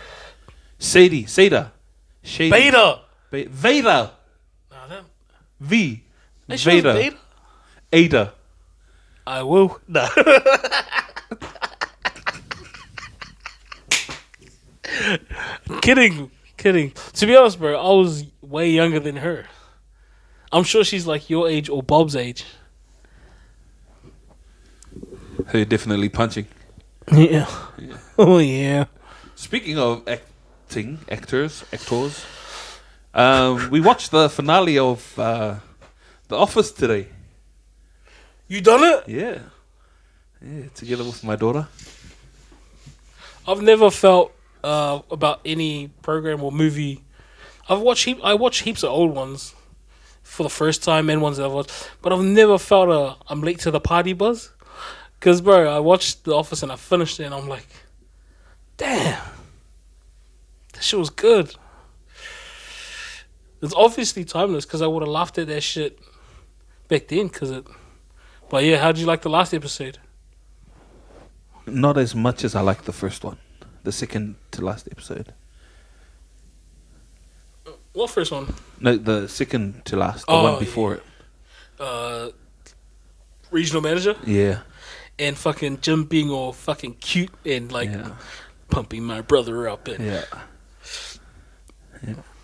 Sadie. Seda. Shady. Beta. Vader. Nah, that. V. They sure it's Vader. Beta? Ada. I will. Nah. Kidding. To be honest, bro, I was way younger than her. I'm sure she's like your age or Bob's age. They're definitely punching. Yeah. Oh, yeah. Speaking of actors, we watched the finale of The Office today. You done it? Yeah, together with my daughter. I've never felt about any program or movie. I watch heaps of old ones for the first time and ones that I've watched, but I've never felt I'm late to the party buzz. Cause bro, I watched The Office and I finished it and I'm like, damn, that shit was good. It's obviously timeless because I would have laughed at that shit back then. But yeah, how did you like the last episode? Not as much as I like the first one, the second to last episode. What first one? No, the second to last, the Oh, one before Uh, regional manager it. Yeah, and fucking Jim being all fucking cute and like yeah, pumping my brother up and yeah.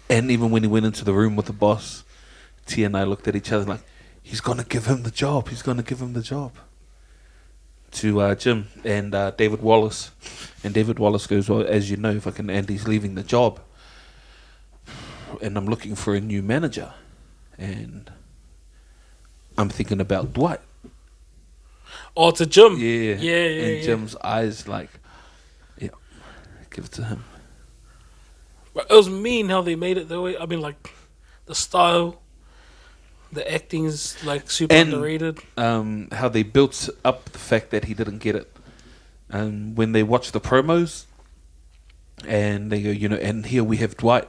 And even when he went into the room with the boss, T and I looked at each other like, he's gonna give him the job. He's gonna give him the job. To Jim and David Wallace, and David Wallace goes, well, as you know, fucking Andy's leaving the job, and I'm looking for a new manager, and I'm thinking about Dwight. Oh, to Jim. Yeah, Yeah. And Jim's eyes like, yeah, give it to him. But it was mean how they made it that way. I mean, like the style, the acting is like super And underrated. how they built up the fact that he didn't get it. And when they watch the promos, and they go, you know, and here we have Dwight,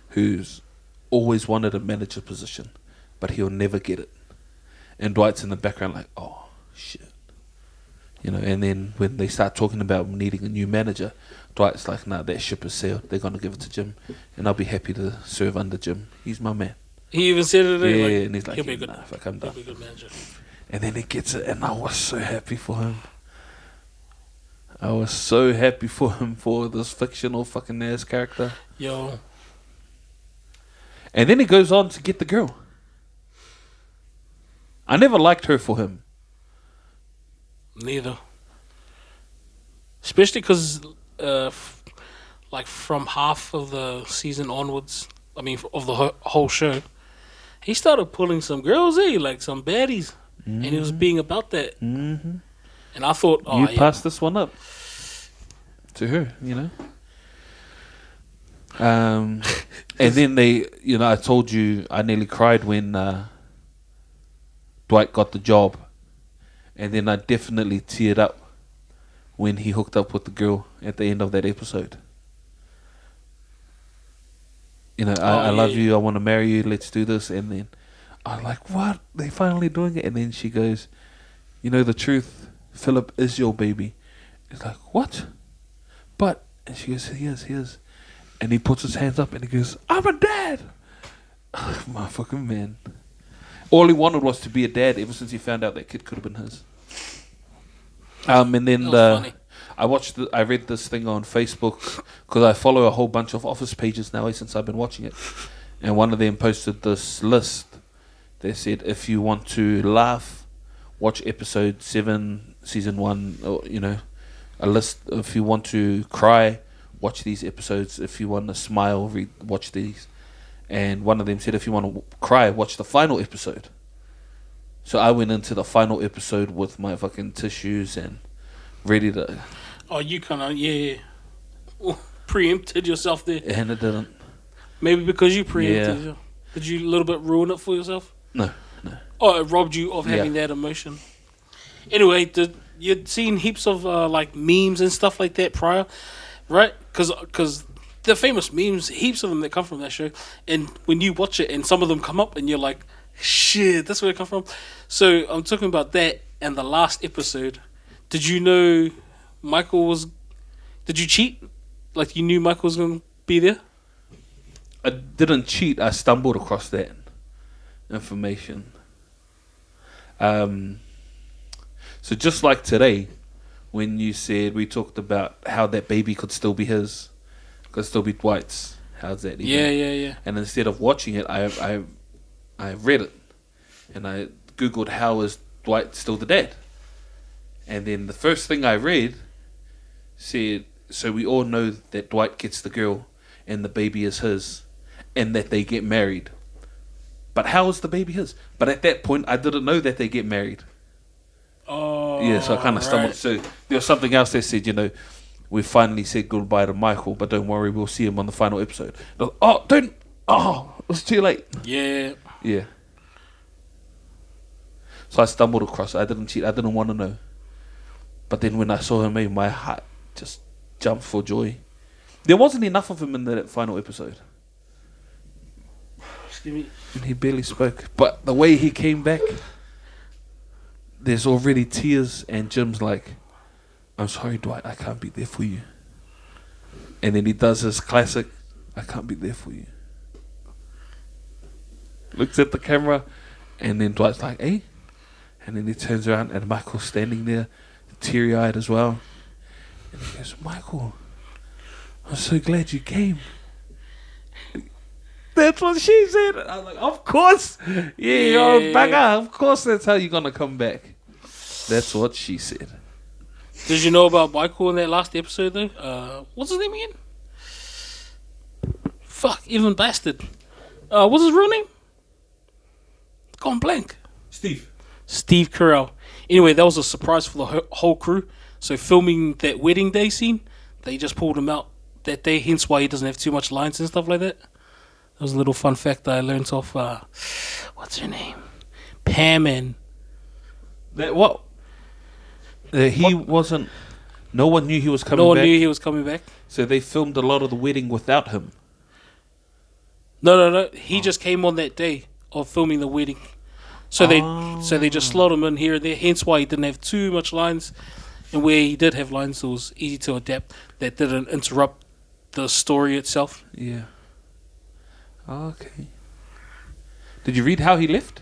who's always wanted a manager position, but he'll never get it. And Dwight's in the background like, oh, shit. You know, and then when they start talking about needing a new manager, Dwight's like, nah, that ship has sailed. They're going to give it to Jim, and I'll be happy to serve under Jim. He's my man. He even said it. Yeah, Like, and he's like, he'll be yeah, a good, nah, fuck, I'm he'll done. be a good manager. And then he gets it, and I was so happy for him. I was so happy for him for this fictional fucking ass character. Yo, And then he goes on to get the girl. I never liked her for him. neither. Especially because, like from half of the season onwards, I mean, of the whole show, he started pulling some girls, like some baddies, and he was being about that. Mm-hmm. And I thought, oh, You yeah. passed this one up to her, you know. And then they, you know, I told you I nearly cried when Dwight got the job, and then I definitely teared up when he hooked up with the girl at the end of that episode. You know, I love you, I want to marry you, let's do this. And then I'm like, what? They finally doing it? And then she goes, you know the truth, Philip is your baby. It's like, what? But, and she goes, he is. And he puts his hands up and he goes, I'm a dad. My fucking man. All he wanted was to be a dad ever since he found out that kid could have been his. And then That was funny. I read this thing on Facebook because I follow a whole bunch of Office pages now since I've been watching it, and one of them posted this list. They said if you want to laugh, watch episode 7, season 1, or you know, a list. If you want to cry, watch these episodes. If you want to smile, watch these. And one of them said if you want to cry, watch the final episode. So I went into the final episode with my fucking tissues and ready to. Oh, you kind of, preempted yourself there. And it didn't. Maybe because you preempted Yeah. yourself. Did you a little bit ruin it for yourself? No. Oh, it robbed you of having that emotion. Anyway, you'd seen heaps of like memes and stuff like that prior, right? Because the famous memes, heaps of them that come from that show. And when you watch it and some of them come up and you're like, shit, that's where it come from. So I'm talking about that and the last episode. Did you know Michael was... Did you cheat? Like you knew Michael was going to be there? I didn't cheat. I stumbled across that information. So just like today, when you said we talked about how that baby could still be his, could still be Dwight's. How's that? Yeah. And instead of watching it, I read it, and I googled how is Dwight still the dad, and then the first thing I read said, so we all know that Dwight gets the girl, and the baby is his, and that they get married. But how is the baby his? But at that point, I didn't know that they get married. Oh, Yeah, so I kind of stumbled. right. So there was something else that said, you know, we finally said goodbye to Michael, but don't worry, we'll see him on the final episode. It's too late. Yeah. Yeah. So I stumbled across it. I didn't cheat. I didn't want to know. But then when I saw him, my heart just jumped for joy. There wasn't enough of him in that final episode. Excuse me. And he barely spoke. But the way he came back, there's already tears, and Jim's like, I'm sorry, Dwight, I can't be there for you. And then he does his classic, I can't be there for you. Looks at the camera, and then Dwight's like, hey? And then he turns around, and Michael's standing there, teary-eyed as well. And he goes, Michael, I'm so glad you came. That's what she said. I was like, of course. Yeah, bagger. Of course that's how you're going to come back. That's what she said. Did you know about Michael in that last episode, though? What's his name again? Fuck, even bastard. What's his real name? Gone blank. Steve Carell. Anyway, that was a surprise for the whole crew. So filming that wedding day scene, they just pulled him out that day, hence why he doesn't have too much lines and stuff like that. That was a little fun fact that I learned off, what's her name? Pam and... That what? He wasn't... No one knew he was coming back? No one knew he was coming back. So they filmed a lot of the wedding without him? No. He just came on that day of filming the wedding. So they just slot him in here and there, hence why he didn't have too much lines. And where he did have lines, it was easy to adapt. That didn't interrupt the story itself. Yeah. Okay. Did you read how he left?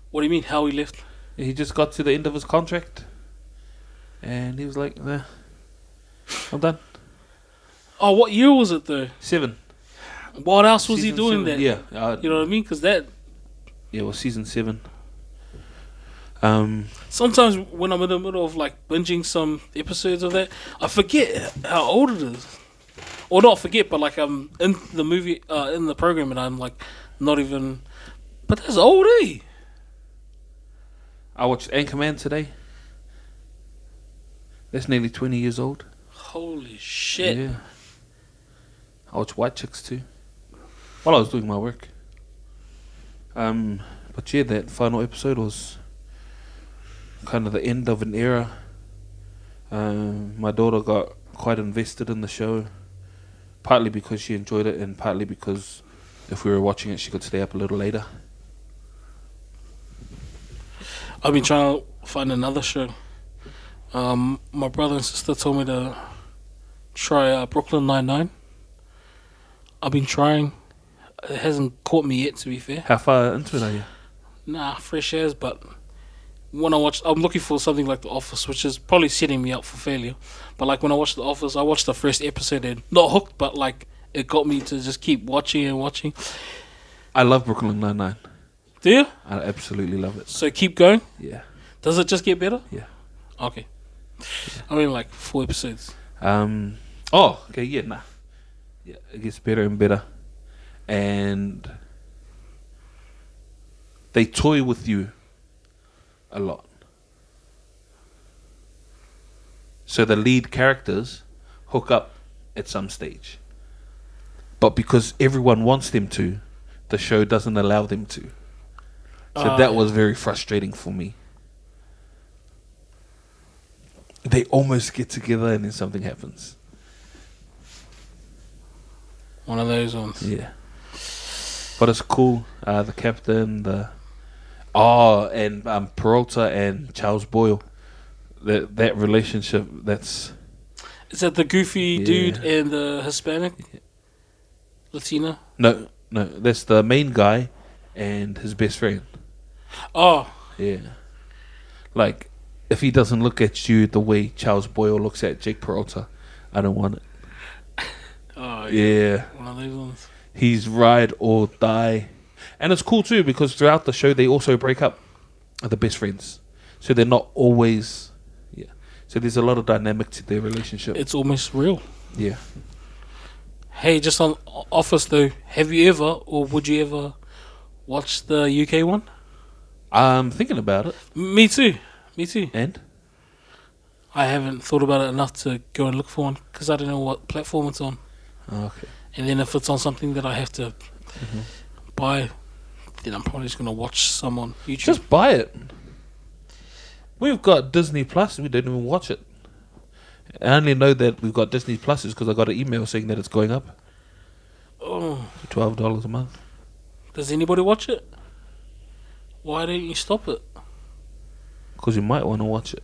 What do you mean, how he left? He just got to the end of his contract, and he was like, nah, I'm done. Oh, what year was it, though? 7. What else was Season he doing 7, then? Yeah. You know what I mean? Because that... Yeah, it was season 7. Sometimes when I'm in the middle of like binging some episodes of that, I forget how old it is. Or not forget, but like I'm in the movie, in the program, and I'm like not even... But that's old, eh? I watched Anchorman today. That's nearly 20 years old. Holy shit. Yeah. I watched White Chicks too, while I was doing my work. But yeah, that final episode was kind of the end of an era. My daughter got quite invested in the show, partly because she enjoyed it, and partly because if we were watching it, she could stay up a little later. I've been trying to find another show. My brother and sister told me to try Brooklyn Nine-Nine. I've been trying. It hasn't caught me yet, to be fair. How far into it are you? Nah, fresh airs, but when I'm looking for something like The Office, which is probably setting me up for failure. But like when I watched The Office, I watched the first episode and not hooked, but like it got me to just keep watching and watching. I love Brooklyn Nine-Nine. Do you? I absolutely love it. So keep going? Yeah. Does it just get better? Yeah. Okay. I mean like 4 episodes. Oh, okay, yeah, nah. Yeah, it gets better and better. And they toy with you a lot. So the lead characters hook up at some stage. But because everyone wants them to, the show doesn't allow them to. So that was very frustrating for me. They almost get together and then something happens. One of those ones. Yeah. But it's cool. The captain, and Peralta and Charles Boyle. That relationship, that's... Is that the goofy dude and the Hispanic? Latina? No, that's the main guy and his best friend. Oh. Yeah. Like, if he doesn't look at you the way Charles Boyle looks at Jake Peralta, I don't want it. Oh, yeah. One of those ones. He's ride or die. And it's cool too because throughout the show they also break up, the best friends. So they're not always... Yeah. So there's a lot of dynamic to their relationship. It's almost real. Yeah. Hey, just on Office though, have you ever or would you ever watch the UK one? I'm thinking about it. Me too. And? I haven't thought about it enough to go and look for one because I don't know what platform it's on. Okay. And then if it's on something that I have to buy, then I'm probably just going to watch some on YouTube. Just buy it. We've got Disney Plus and we don't even watch it. I only know that we've got Disney Plus is because I got an email saying that it's going up. Oh. $12 a month. Does anybody watch it? Why don't you stop it? Because you might want to watch it.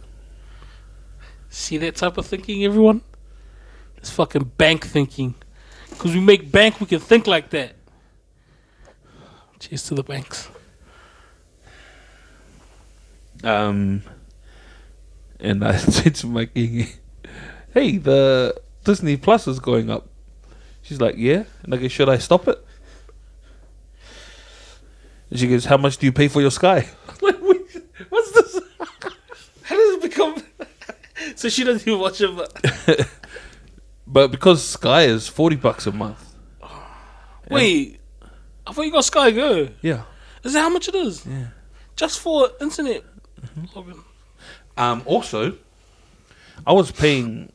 See that type of thinking, everyone? It's fucking bank thinking. Because we make bank, we can think like that. Cheers to the banks. And I said to my king, hey, the Disney Plus is going up. She's like, yeah. And I go, should I stop it? And she goes, how much do you pay for your Sky? I'm like, what's this? How does it become... So she doesn't even watch it, but... But because Sky is $40 a month. Wait, I thought you got Sky Go. Yeah. Is that how much it is? Yeah. Just for internet login. Also, I was paying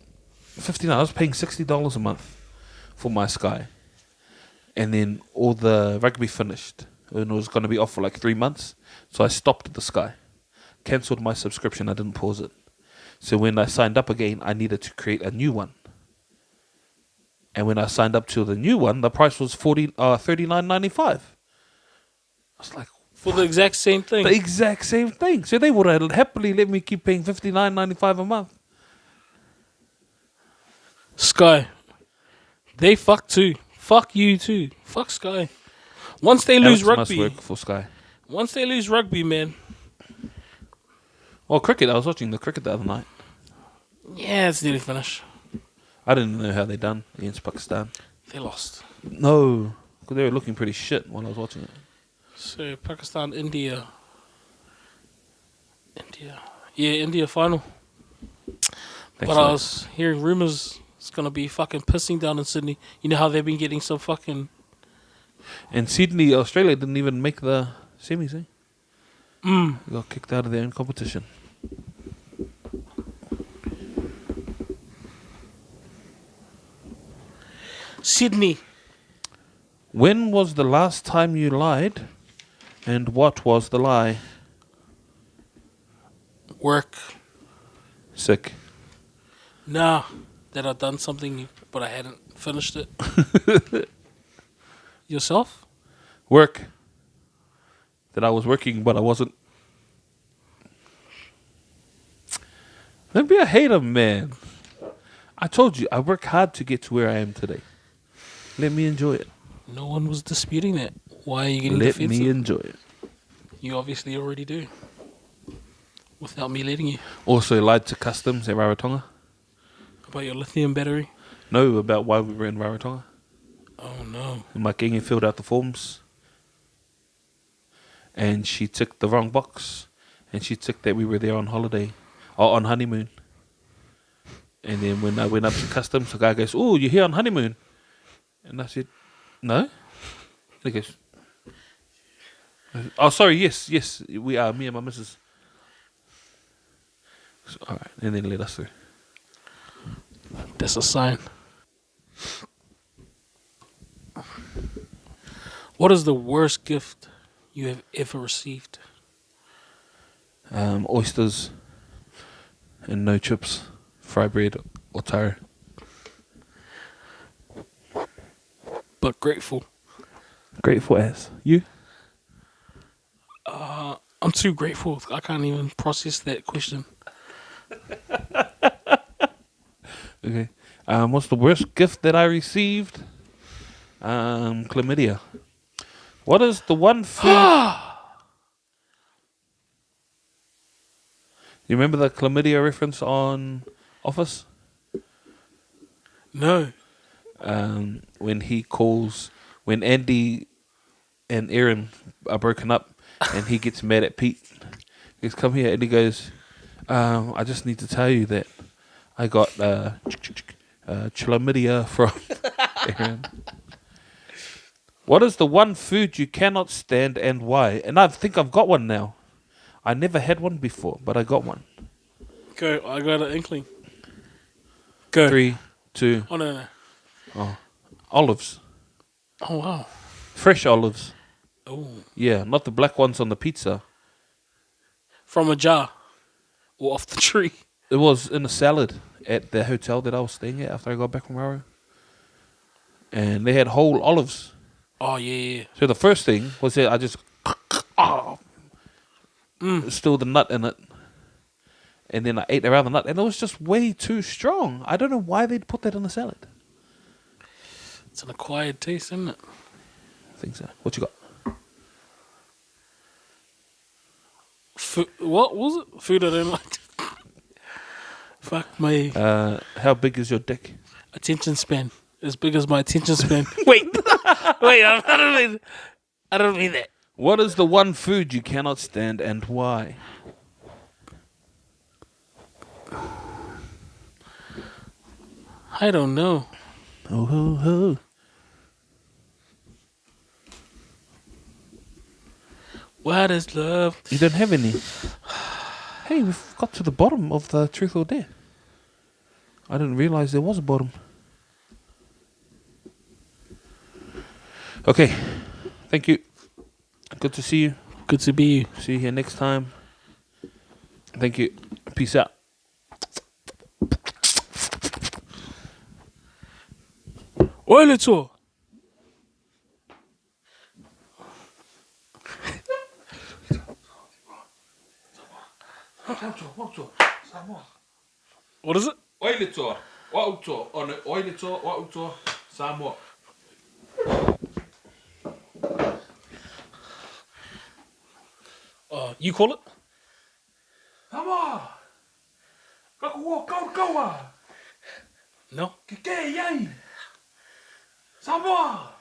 I was paying $60 a month for my Sky. And then all the rugby finished. And it was going to be off for like 3 months. So I stopped the Sky. Cancelled my subscription. I didn't pause it. So when I signed up again, I needed to create a new one. And when I signed up to the new one, the price was $39.95. I was like, For the exact same thing. the exact same thing. So they would have happily let me keep paying $59.95 a month. Sky. They fuck too. Fuck you too. Fuck Sky. Once they lose Alex must rugby. work for Sky. Once they lose rugby, man. Well, cricket. I was watching the cricket the other night. Yeah, it's nearly finished. I didn't know how they done against Pakistan. They lost. No, because they were looking pretty shit while I was watching it. So Pakistan, India. Yeah, India final. Thanks, But I mate. was hearing rumors it's gonna be fucking pissing down in Sydney. You know how they've been getting some fucking And Sydney, Australia didn't even make the semis, eh? They got kicked out of their own competition. Sydney. When was the last time you lied? And what was the lie? Work. Sick. Nah. That I've done something but I hadn't finished it. Yourself? Work. That I was working, but I wasn't. Don't be a hater, man. I told you, I work hard to get to where I am today. Let me enjoy it. No one was disputing that. Why are you getting Let defensive? me enjoy it. You obviously already do. Without me letting you. Also lied to customs at Rarotonga. About your lithium battery. No, about why we were in Rarotonga. Oh no. And my king filled out the forms. And she ticked the wrong box. And she ticked that we were there on holiday. Or on honeymoon. And then when I went up to customs, the guy goes, "Oh, you're here on honeymoon." And I said, "No." And he goes, "Oh, sorry, yes, we are, me and my missus." So, all right, and then let us through. That's a sign. What is the worst gift you have ever received? Oysters and no chips, fry bread or taro. But grateful. Grateful as. You? I'm too grateful. I can't even process that question. Okay. What's the worst gift that I received? Chlamydia. What is the one food? You remember the chlamydia reference on Office? No. When Andy and Aaron are broken up and he gets mad at Pete. He goes, "Come here," and he goes, "I just need to tell you that I got chlamydia from Aaron." What is the one food you cannot stand and why? And I think I've got one now. I never had one before, but I got one. Go. I got an inkling. Go. 3, 2, Oh, no. olives. Oh, wow. Fresh olives. Oh. Yeah, not the black ones on the pizza. From a jar. Or off the tree. It was in a salad at the hotel that I was staying at after I got back from Raro. And they had whole olives. Oh, yeah. So the first thing was that I just... Still the nut in it. And then I ate around the nut, and it was just way too strong. I don't know why they'd put that in a salad. It's an acquired taste, isn't it? I think so. What you got? What was it? Food I don't like. Fuck my How big is your dick? attention span. As big as my attention span. Wait, I don't mean that. What is the one food you cannot stand and why? I don't know. Oh, ho, ho. What is love? You don't have any. Hey, we've got to the bottom of the truth or dare. I didn't realize there was a bottom. Okay. Thank you. Good to see you. Good to be you. See you here next time. Thank you. Peace out. Oile tour. What is it? Oilitoa. Wautoa. On Oilitoa. Wautoa. Samoa. You call it? Samoa. Kaua. No. Kike yai. Samoa.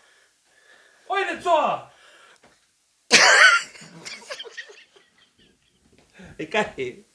Oilitoa. Hey,